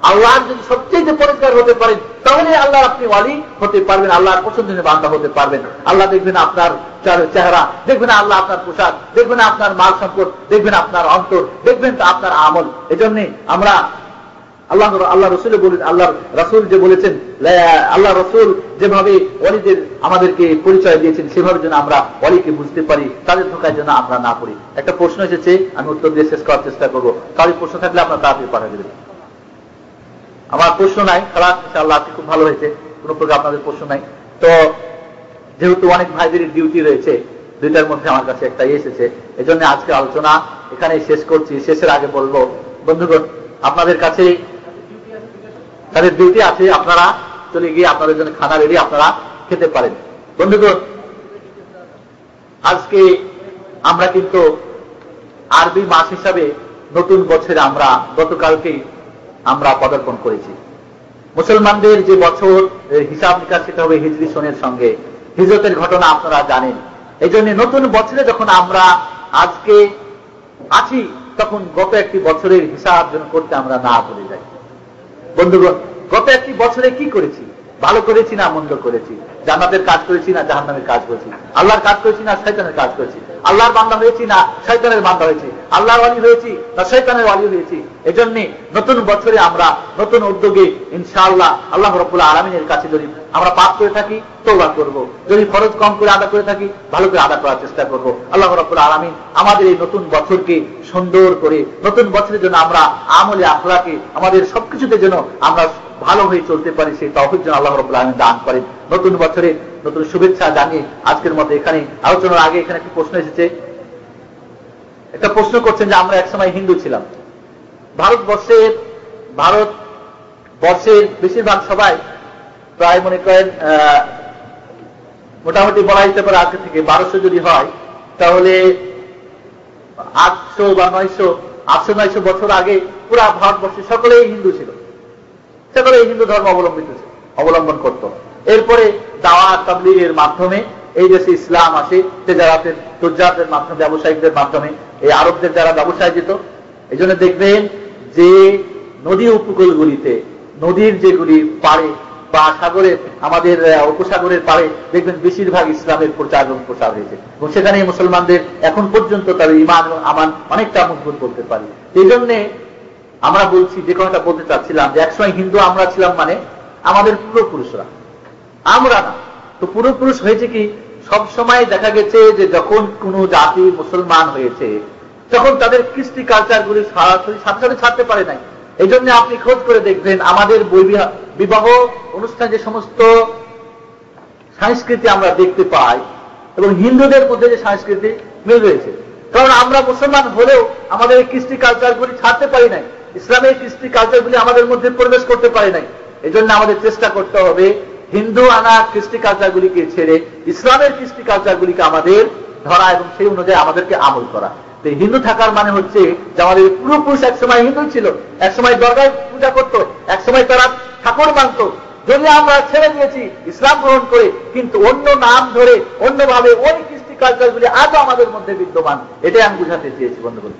Speaker 1: আল্লাহর যদি সবচেয়ে পরিষ্কার হতে পারেন, তাহলে আল্লাহর আপনি ওয়ালি হতে পারবেন, আল্লাহর পছন্দের বান্দা হতে পারবেন। আল্লাহ দেখবেন আপনার চেহারা, দেখবেন আল্লাহ আপনার পোশাক, দেখবেন আপনার মাল সম্পদ, দেখবেন আপনার অন্তর, দেখবেন আপনার আমল। এজন্য আমরা আল্লাহ রসুল বলেন, আল্লাহ রসুল যে বলেছেন, আল্লাহ রসুল যেভাবে ওয়ালিদের আমাদেরকে পরিচয় দিয়েছেন, সেভাবে যেন আমরা ওয়ালিকে বুঝতে পারি, তাদের ধোকায় যেন আমরা না পড়ি। একটা প্রশ্ন এসেছে, আমি উত্তর দিয়ে শেষ করার চেষ্টা করবো। তাহলে প্রশ্ন থাকলে আপনার তাড়াতাড়ি পাঠিয়ে দেবেন। আমার প্রশ্ন নাই, খালাস, ইনশাআল্লাহ আজকে খুব ভালো হয়েছে, কোন প্রকার আপনাদের প্রশ্ন নাই। তো যেহেতু অনেক ভাইদের ডিউটি রয়েছে, দুইটার মধ্যে আমার কাছে একটাই এসেছে, এজন্য আজকে আলোচনা এখানে শেষ করছি। শেষের আগে বলবো, বন্ধুগণ, আপনাদের কাছে তাদের ডিউটি আছে, আপনারা চলে গিয়ে আপনাদের জন্য খানা রেডি, আপনারা খেতে পারেন। বন্ধুগণ, আজকে আমরা কিন্তু আরবি মাস হিসাবে নতুন বছরে আমরা গতকালকেই আমরা পদার্পণ করেছি। মুসলমানদের যে বছর হিসাব নিকাশ সেটা হবে হিজরি সনের সঙ্গে, হিজরতের ঘটনা আপনারা জানেন। এই জন্য নতুন বছরে যখন আমরা আজকে আছি, তখন গত একটি বছরের হিসাব যেন করতে আমরা না ভুলে যাই। বন্ধুগণ, গত একটি বছরে কি করেছি, ভালো করেছি না মন্দ করেছি, জান্নাতের কাজ করেছি না জাহান্নামের কাজ করেছি, আল্লাহর কাজ করেছি না শয়তানের কাজ করেছি, আল্লাহর বান্দা হয়েছি না শয়তানের বান্দা হয়েছি, আল্লাহর ওয়ালি হয়েছি না শয়তানের ওয়ালি হয়েছি। এজন্য নতুন বছরে আমরা নতুন উদ্যোগে ইনশাআল্লাহ আল্লাহ রাব্বুল আলামিনের কাছে যদি আমরা পাপ করে থাকি তওবা করব, যদি ফরজ কম করে আদা করে থাকি ভালো করে আদা করার চেষ্টা করব। আল্লাহ রাব্বুল আলামিন আমাদের এই নতুন বছরকে সুন্দর করে, নতুন বছরের জন্য আমরা আমলে আখলাকে, আমাদের সবকিছুতে যেন আমরা ভালো হয়ে চলতে পারি, সেই তৌফিক যেন আল্লাহ রাব্বুল আলামিন দান করেন। নতুন বছরে নতুন শুভেচ্ছা জানিয়ে আজকের মতো এখানে আলোচনার আগে এখানে একটি প্রশ্ন এসেছে। একটা প্রশ্ন করছেন যে আমরা একসময় হিন্দু ছিলাম। ভারতবর্ষের বেশিরভাগ সবাই প্রায় মনে করেন মোটামুটি বলা যেতে পারে আজকে থেকে 1200 যদি হয়, তাহলে 800 বা 900 বছর আগে পুরা ভারতবর্ষে সকলেই হিন্দু ছিল, সকলেই হিন্দু ধর্ম অবলম্বন করত। এরপরে দাওয়াত তাবলীগের মাধ্যমে এই দেশে ইসলাম আসে, তুজারদের মাধ্যমে, ব্যবসায়িকদের মাধ্যমে, এই আরবদের যারা ব্যবসায় যেত। এই জন্য দেখবেন যে নদী উপকূলগুলিতে, নদীর যেগুলি পাড়ে বা সাগরের, আমাদের উপসাগরের পাড়ে দেখবেন বেশিরভাগ ইসলামের প্রচার এবং প্রসার হয়েছে, এবং সেখানে মুসলমানদের এখন পর্যন্ত তাদের ঈমান এবং আমান অনেকটা মজবুত বলতে পারি। এই জন্যে আমরা বলছি, যে কথাটা বলতে চাচ্ছিলাম, যে একসময় হিন্দু আমরা ছিলাম, মানে আমাদের পূর্বপুরুষরা, আমরা না। তো পূর্বপুরুষ হয়েছে কি, সব সময় দেখা গেছে যে যখন কোন জাতি মুসলমান হয়েছে, তখন তাদের কৃষ্টি কালচার গুলি সাথে সাথে ছাড়তে পারে নাই। এই জন্য আপনি খোঁজ করে দেখবেন আমাদের বিবাহ অনুষ্ঠান যে সমস্ত সংস্কৃতি আমরা দেখতে পাই, এবং হিন্দুদের মধ্যে যে সংস্কৃতি মিল রয়েছে, কারণ আমরা মুসলমান হলেও আমাদের এই কৃষ্টি কালচার গুলি ছাড়তে পারি নাই, ইসলামের কৃষ্টি কালচার গুলি আমাদের মধ্যে প্রবেশ করতে পারে নাই। এই জন্য আমাদের চেষ্টা করতে হবে হিন্দু আনা কৃষ্টি কালচার গুলিকে ছেড়ে ইসলামের কৃষ্টি কালচার গুলিকে আমাদের ধরা এবং সেই অনুযায়ী আমাদেরকে আমল করা। তো হিন্দু থাকার মানে হচ্ছে যে আমাদের পূর্বপুরুষ একসময় হিন্দু ছিল, একসময় দরগায় পূজা করত, একসময় তারা ঠাকুর মানত। যদি আমরা ছেড়ে দিয়েছি ইসলাম গ্রহণ করে, কিন্তু অন্য নাম ধরে অন্যভাবে ওই কৃষ্টি কালচারগুলি আজও আমাদের মধ্যে বিদ্যমান, এটাই আমি বুঝাতে চেয়েছি বন্ধুগণ।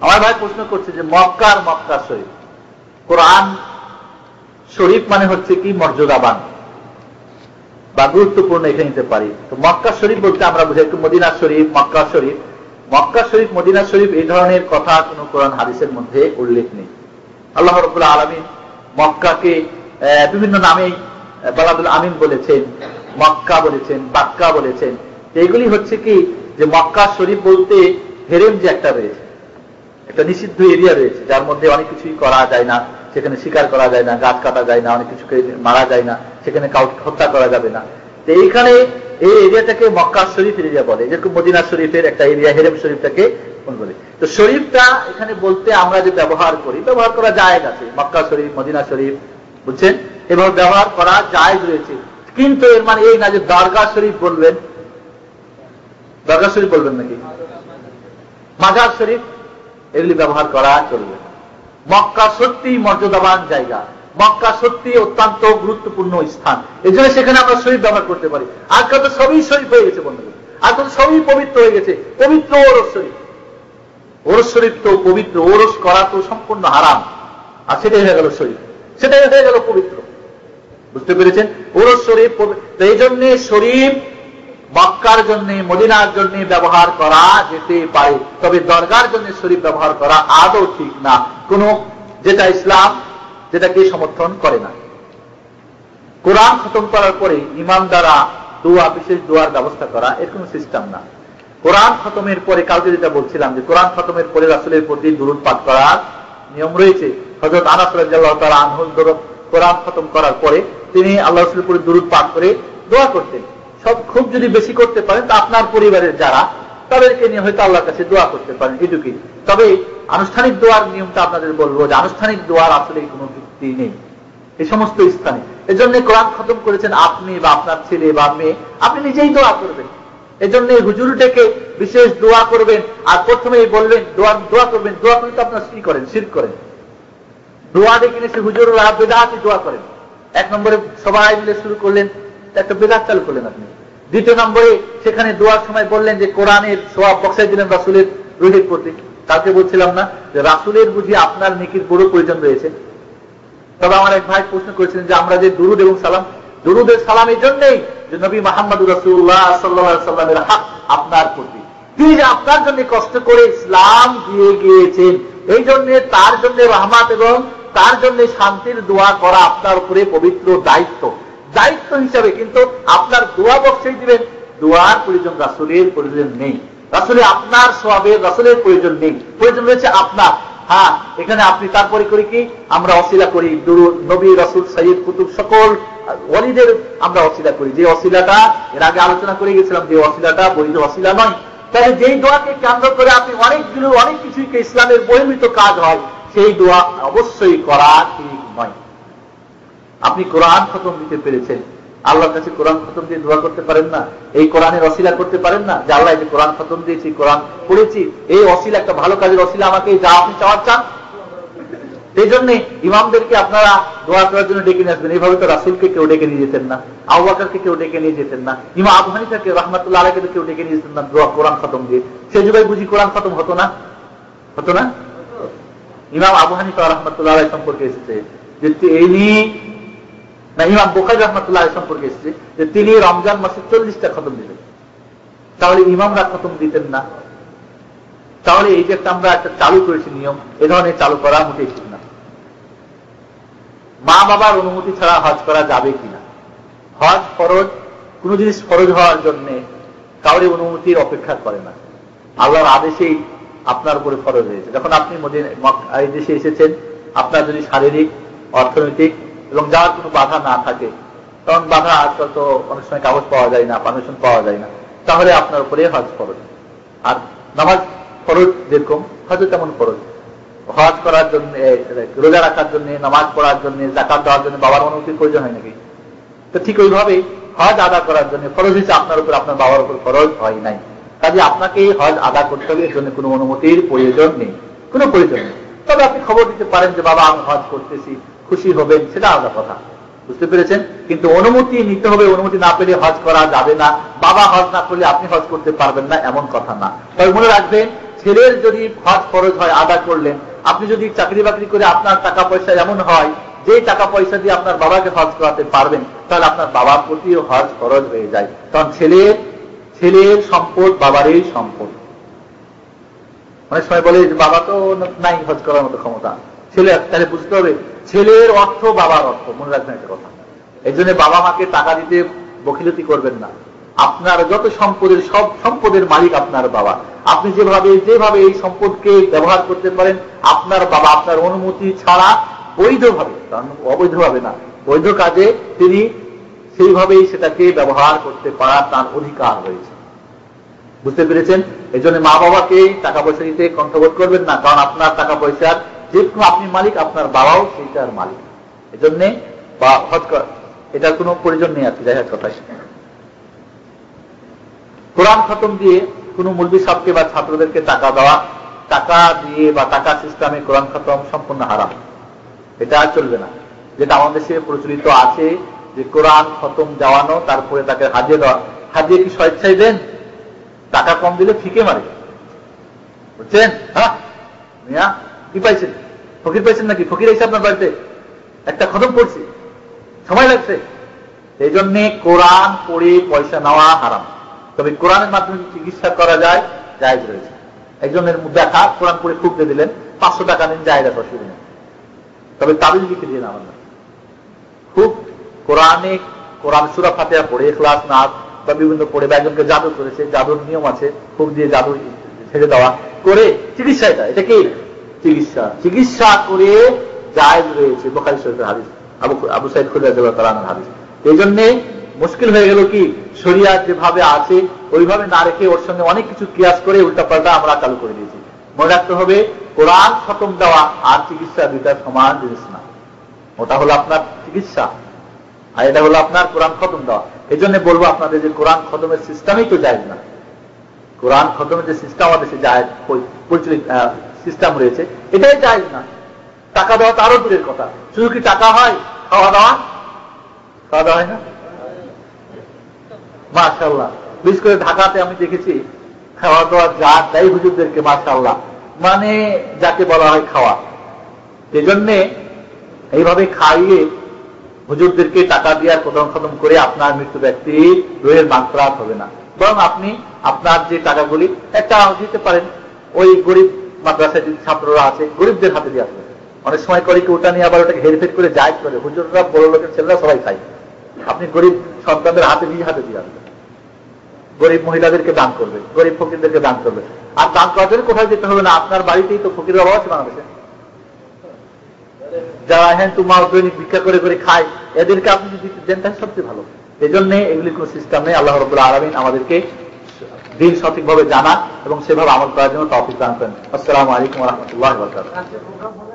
Speaker 1: আমার ভাই প্রশ্ন করছে যে মক্কা আর মক্কা শরীফ, কোরআন শরীফ মানে হচ্ছে কি মর্যাদাবান বা গুরুত্বপূর্ণ, এখানে নিতে পারি। তো মক্কা শরীফ বলতে আমরা বুঝি একটু মদিনা শরীফ, মক্কা শরীফ। মক্কা শরীফ, মদিনা শরীফ এই ধরনের কথা কোন কোরআন হাদিসের মধ্যে উল্লেখ নেই। আল্লাহ রাব্বুল আলামিন মক্কাকে বিভিন্ন নামে বালাদুল আমিন বলেছেন, মক্কা বলেছেন, বাক্কা বলেছেন। এইগুলি হচ্ছে কি যে মক্কা শরীফ বলতে হেরেম যে একটা রয়েছে, একটা নিষিদ্ধ এরিয়া রয়েছে, যার মধ্যে অনেক কিছুই করা যায় না, সেখানে শিকার করা যায় না, গাছ কাটা যায় না, অনেক কিছুকে মারা যায় না, সেখানে কাউকে হত্যা করা যাবে না। তো এইখানে এই এরিয়াটাকে মক্কা শরীফ এরিয়া বলে, যেরকম মদিনা শরীফের একটা এরিয়া হেরেম শরীফটাকে বলে। তো শরীফটা এখানে বলতে আমরা যে ব্যবহার করি, ব্যবহার করা জায়েজ আছে, মক্কা শরীফ, মদিনা শরীফ, বুঝছেন, এভাবে ব্যবহার করা জায়েজ রয়েছে। কিন্তু এর মানে এই না যে দরগা শরীফ বলবেন, দরগা শরীফ বলবেন নাকি মাজার শরীফ, এগুলি ব্যবহার করা চলবে। মক্কা সত্যি মর্যাদাবান জায়গা, মক্কা সত্যি অত্যন্ত গুরুত্বপূর্ণ স্থান, এই জন্য সেখানে আমরা শরীফ ব্যবহার করতে পারি। আজকাল তো সবই শরীফ হয়ে গেছে বন্ধুগণ, আজকাল তো সবই পবিত্র হয়ে গেছে। পবিত্র ওরস শরীফ, ওরস শরীফ তো পবিত্র, ওরস করা তো সম্পূর্ণ হারাম, আর সেটাই হয়ে গেল শরীফ, সেটাই হয়ে গেল পবিত্র। বুঝতে পেরেছেন? ওরস শরীফ। এই জন্য শরীফ মক্কার জন্য, মদিনার জন্য ব্যবহার করা যেতে পারে, তবে দরগার জন্য শরীফ ব্যবহার করা আদৌ ঠিক না, কোন যেটা ইসলাম যেটাকে সমর্থন করে না। কোরআন খতম করার পরে ইমাম দ্বারা দোয়া, বিশেষ দোয়ার ব্যবস্থা করা, এর কোন সিস্টেম না। কোরআন খতমের পরে, কালকে যেটা বলছিলাম যে কোরআন খতমের পরে রাসূলের প্রতি দুরূদ পাঠ করার নিয়ম রয়েছে। হযরত আনাস রাদিয়াল্লাহু তাআলা আনহু কোরআন খতম করার পরে তিনি আল্লাহ রাসূলের প্রতি দুরূদ পাঠ করে দোয়া করতেন। সব খুব যদি বেশি করতে পারেন তা আপনার পরিবারের যারা, তাদেরকে নিয়ে হয়তো আল্লাহর কাছে দোয়া করতে পারেন, এটুকুই। তবে আনুষ্ঠানিক দোয়ার নিয়মটা আপনাদের বলবো যে আনুষ্ঠানিক দোয়ার আসলে কোনো ভিত্তি নেই এই সমস্ত স্থানে। এজন্য কোরআন খতম করেছেন আপনি বা আপনার ছেলে বা মেয়ে, আপনি নিজেই দোয়া করবেন। এজন্য হুজুরটাকে বিশেষ দোয়া করবেন, আর প্রথমেই বলবেন দোয়া করবেন। দোয়া করলে তো আপনার কি করেন, শিরক করেন। দোয়া দেখে সে হুজুররা বেদাতি দোয়া করেন। এক নম্বরে সবাই মিলে শুরু করলেন, একটা বেদাত চালু করলেন আপনি। দ্বিতীয় নম্বরে সেখানে দোয়ার সময় বললেন যে কোরআনের সওয়াব বক্সাই দিলেন রাসূলের রূহের প্রতি। কালকে বলছিলাম না যে রাসূলের বুঝি আপনার নেকির বড় প্রয়োজন রয়েছে। তবে আমার এক ভাই প্রশ্ন করেছিলেন যে আমরা যে দুরুদ এবং সালাম, দুরুদের সালাম এই জন্যই যে নবী মুহাম্মদুর রাসূলুল্লাহ সাল্লাল্লাহু আলাইহি ওয়াসাল্লামের হক আপনার প্রতি, তিনি যে আপনার জন্য কষ্ট করে ইসলাম দিয়ে গিয়েছেন, এই জন্য তার জন্য রহমত এবং তার জন্য শান্তির দোয়া করা আপনার উপরে পবিত্র দায়িত্ব। দায়িত্ব হিসাবে কিন্তু আপনার দোয়া বক্সেই দিবেন, দোয়ার প্রয়োজন রাসূলের প্রয়োজন নেই, রাসূলের আপনার সওয়াবের রাসূলের প্রয়োজন নেই, প্রয়োজন রয়েছে আপনার। হ্যাঁ, এখানে আপনি তারপরে করি কি আমরা ওসিলা করি, দুরূদ নবী, রাসূল, সাইয়্যিদ, কুতুব সকল ওয়ালিদের আমরা ওসিলা করি, যে ওসিলাটা এর আগে আলোচনা করে গেছিলাম যে ওসিলাটা বৈধ ওসিলা নয়। তাহলে যেই দোয়াকে কেন্দ্র করে আপনি অনেক কিছুই ইসলামের বহির্ভূত কাজ হয়, সেই দোয়া অবশ্যই করা ঠিক নয়। আপনি কোরআন খতম দিতে পেরেছেন, আল্লাহর কাছে কোরআন খতম দিয়ে দোয়া করতে পারেন না? এই কোরআনের ওসিলা করতে পারেন না যে আল্লাহ এই যে কোরআন খতম দিয়েছি, কোরআন পড়েছি, এই ওসিলা একটা ভালো কাজের ওসিলা আমাকে যা আপনি চাওয়ার চান। সেই জন্য ইমামদেরকে আপনারা দোয়া করার জন্য ডেকে নিয়ে আসবেন। এইভাবে তো রাসূলকে কেউ ডেকে নিয়ে যেতেন না, আবু বকরকে কেউ ডেকে নিয়ে যেতেন না, ইমাম আবু হানিফাকে রাহমাতুল্লাহ আলাইহি কেউ ডেকে নিয়ে যেতেন না দোয়া কোরআন খতম দিয়ে। সেই যুগে বুঝি কোরআন খতম হতো না? হতো না? ইমাম আবু হানিফা রাহমাতুল্লাহ আলাইহি সম্পর্কে এসেছে যে ইমাম বুখারী রাহমাতুল্লাহ আলাইহি সম্পর্কে এসেছে যে তিনি রমজান মাসে 40টা খতম দিতেন। তাহলে ইমামরা খতম দিতেন না? তাহলে এই যে আমরা একটা চালু করেছি নিয়ম, এ ধরনের চালু করা মোটেই ঠিক না। মা বাবার অনুমতি ছাড়া হজ করা যাবে কিনা? হজ ফরজ, কোন জিনিস ফরজ হওয়ার জন্য কাউরি অনুমতির অপেক্ষা করে না, আল্লাহর আদেশেই আপনার উপরে ফরজ হয়েছে। যখন আপনি এই দেশে এসেছেন, আপনার যদি শারীরিক, অর্থনৈতিক এবং যার কোনো বাধা না থাকে, তখন বাধা আজকাল তো অনেক সময় কাগজ পাওয়া যায় না, পারমিশন পাওয়া যায় না, তাহলে আপনার উপরে হজ ফরজ। আর নামাজ ফরজ যেরকম, হজ তেমন ফরজ। হজ করার জন্য, রোজা রাখার জন্য, নামাজ পড়ার জন্য, যাকাত দেওয়ার জন্য বাবার অনুমতির প্রয়োজন হয় নাকি? তো ঠিক ওইভাবে হজ আদা করার জন্য ফরজ হয়েছে আপনার উপর, আপনার বাবার উপর ফরজ হয় নাই। কাজে আপনাকে হজ আদা করতে হবে, এর জন্য কোনো অনুমতির প্রয়োজন নেই, কোনো প্রয়োজন নেই। তবে আপনি খবর দিতে পারেন যে বাবা আমি হজ করতেছি, খুশি হবেন, সেটা আলাদা কথা, বুঝতে পেরেছেন? কিন্তু অনুমতি নিতে হবে, অনুমতি না পেলে হজ করা যাবে না, বাবা হজ না করলে আপনি হজ করতে পারবেন না, এমন কথা না। তবে মনে রাখবেন, ছেলের যদি হজ ফরজ হয় আদা করলেন, আপনি যদি চাকরি বাকরি করে আপনার টাকা পয়সা এমন হয় যে টাকা পয়সা দিয়ে আপনার বাবাকে হজ করাতে পারবেন, তাহলে আপনার বাবার প্রতিও হজ ফরজ হয়ে যায়। কারণ ছেলের সম্পদ বাবারই সম্পদ। অনেক সময় বলে যে বাবা তো নাই হজ করার মতো ক্ষমতা, ছেলে, তাহলে বুঝতে হবে ছেলের অর্থ বাবার অর্থ, মনে রাখবেন একটা কথা। এই জন্য বাবা মাকে টাকা দিতে বখিলতি করবেন না। আপনার যত সম্পদের, সব সম্পদের মালিক আপনার বাবা। আপনি যেভাবে এই সম্পদকে ব্যবহার করতে পারেন, আপনার বাবা আপনার অনুমতি ছাড়া বৈধভাবে, অবৈধভাবে না, বৈধ কাজে তিনি সেইভাবেই সেটাকে ব্যবহার করতে পারার তার অধিকার রয়েছে, বুঝতে পেরেছেন? এই জন্য মা বাবাকে টাকা পয়সা দিতে কণ্ঠবোধ করবেন না, কারণ আপনার টাকা পয়সার যে আপনি মালিক, আপনার বাবাও সেইটার মালিক। এই জন্যে হজ এটার কোনো প্রয়োজন নেই আর কি। যাই হোক, কথা কোরআন খতম দিয়ে কোনো মুলবি সাহেবকে বা ছাত্রদেরকে টাকা দেওয়া, টাকা দিয়ে বা টাকা সিস্টেমে কোরআন খতম সম্পূর্ণ হারাম, এটা চলবে না। যেটা আমাদের দেশে প্রচলিত আছে যে কোরআন খতম দেওয়ানো, তারপরে তাকে হাজিয়ে দেওয়া। হাজিয়ে কি স্বেচ্ছায় দেন? টাকা কম দিলে ফিকে মারে, বুঝছেন? হ্যাঁ মিয়া, কি পাইছেন? ফকির পাইছেন নাকি? ফকির এসে আপনার বাড়িতে একটা খতম পড়ছি, সময় লাগছে। এই জন্যে কোরআন পড়ে পয়সা নেওয়া হারাম। তবে কোরআনের মাধ্যমে চিকিৎসা করা যায়, জায়েজ রয়েছে। একজনের দেখা কোরআন পড়ে ফুঁকতে দিলেন, 500 টাকা নিন, জায়েজ আছে, অসুবিধা নেই। তবে তাবিজ লিখে দিয়ে না, খুব কোরআন সূরা ফাতিহা পড়ে, ইখলাস নাস বা বিভিন্ন পড়ে, বা একজনকে জাদু করেছে, জাদুর নিয়ম আছে, খুব দিয়ে জাদু ছেড়ে দেওয়া করে চিকিৎসা, এটা কি চিকিৎসা করে জায়েজ রয়েছে, বুখারী শরীফের হাদিস, আবু সাঈদ খুদরী রাদিয়াল্লাহু তাআলা আনহুর হাদিস। এই জন্য মুশকিল হয়ে গেল কি, শরিয়াত যেভাবে আছে ওইভাবে না রেখে ওর সঙ্গে অনেক কিছু কিয়াস করে উল্টাপাল্টা আমরা চালু করে দিয়েছি। মনে রাখতে হবে, কোরআন খতম দেওয়া আর চিকিৎসা দুইটা সমান জিনিস না। ওটা হলো আপনার চিকিৎসা, আর এটা হলো আপনার কোরআন খতম দেওয়া। এই জন্য বলবো আপনাদের যে কোরআন খতমের সিস্টেমই তো জায়েজ না। কোরআন খতমের যে সিস্টেম আমাদের প্রচলিত সিস্টেম রয়েছে, এটাই জায়েজ না। টাকা দেওয়া তো আরো দূরের কথা, শুধু কি টাকা হয়, খাওয়া দাওয়া হয় না? মাশাআল্লাহ, বিশেষ করে ঢাকাতে আমি দেখেছি খাওয়া দাওয়া যা দেয় হুজুরদেরকে, মাশাআল্লাহ, মানে যাকে বলা হয় খাওয়া। এই জন্যে এইভাবে খাইয়ে হুজুরদেরকে টাকা দিয়ে কোরআন খতম করে আপনার মৃত্যু ব্যক্তি রোহের মাত্রাত হবে না, বরং আপনি আপনার যে টাকাগুলি একটা দিতে পারেন, ওই গরিব মাদ্রাসায় যে ছাত্ররা আছে গরিবদের হাতে দিয়ে আসবেন। অনেক সময় করে কি ওটা নিয়ে আবার ওটাকে হেরফের করে জায়েজ করে, হুজুররা বড় লোকের ছেলেরা সবাই খায়, আপনি গরিব সন্তানদের হাতে দিয়ে আসবেন। গরিব মহিলাদেরকে দান করবে, গরিব ফকিরদেরকে দান করবে। আর দান করার জন্য কোথায় যেতে হবে না, আপনার বাড়িতেই তো ফকিরের অভাব আছে বাংলাদেশে। যারা হ্যাঁ তোমার দৈনিক ভিক্ষা করে করে খায়, এদেরকে আপনি যদি দেন তাহলে সবচেয়ে ভালো। এই জন্য এগুলি কোন সিস্টেম নেই। আল্লাহ রাব্বুল আলামিন আমাদেরকে দিন সঠিকভাবে জানা এবং সেভাবে আমল করার জন্য তৌফিক দান করেন। আসসালামু আলাইকুম ওয়া রাহমাতুল্লাহি ওয়া বারাকাতুহু।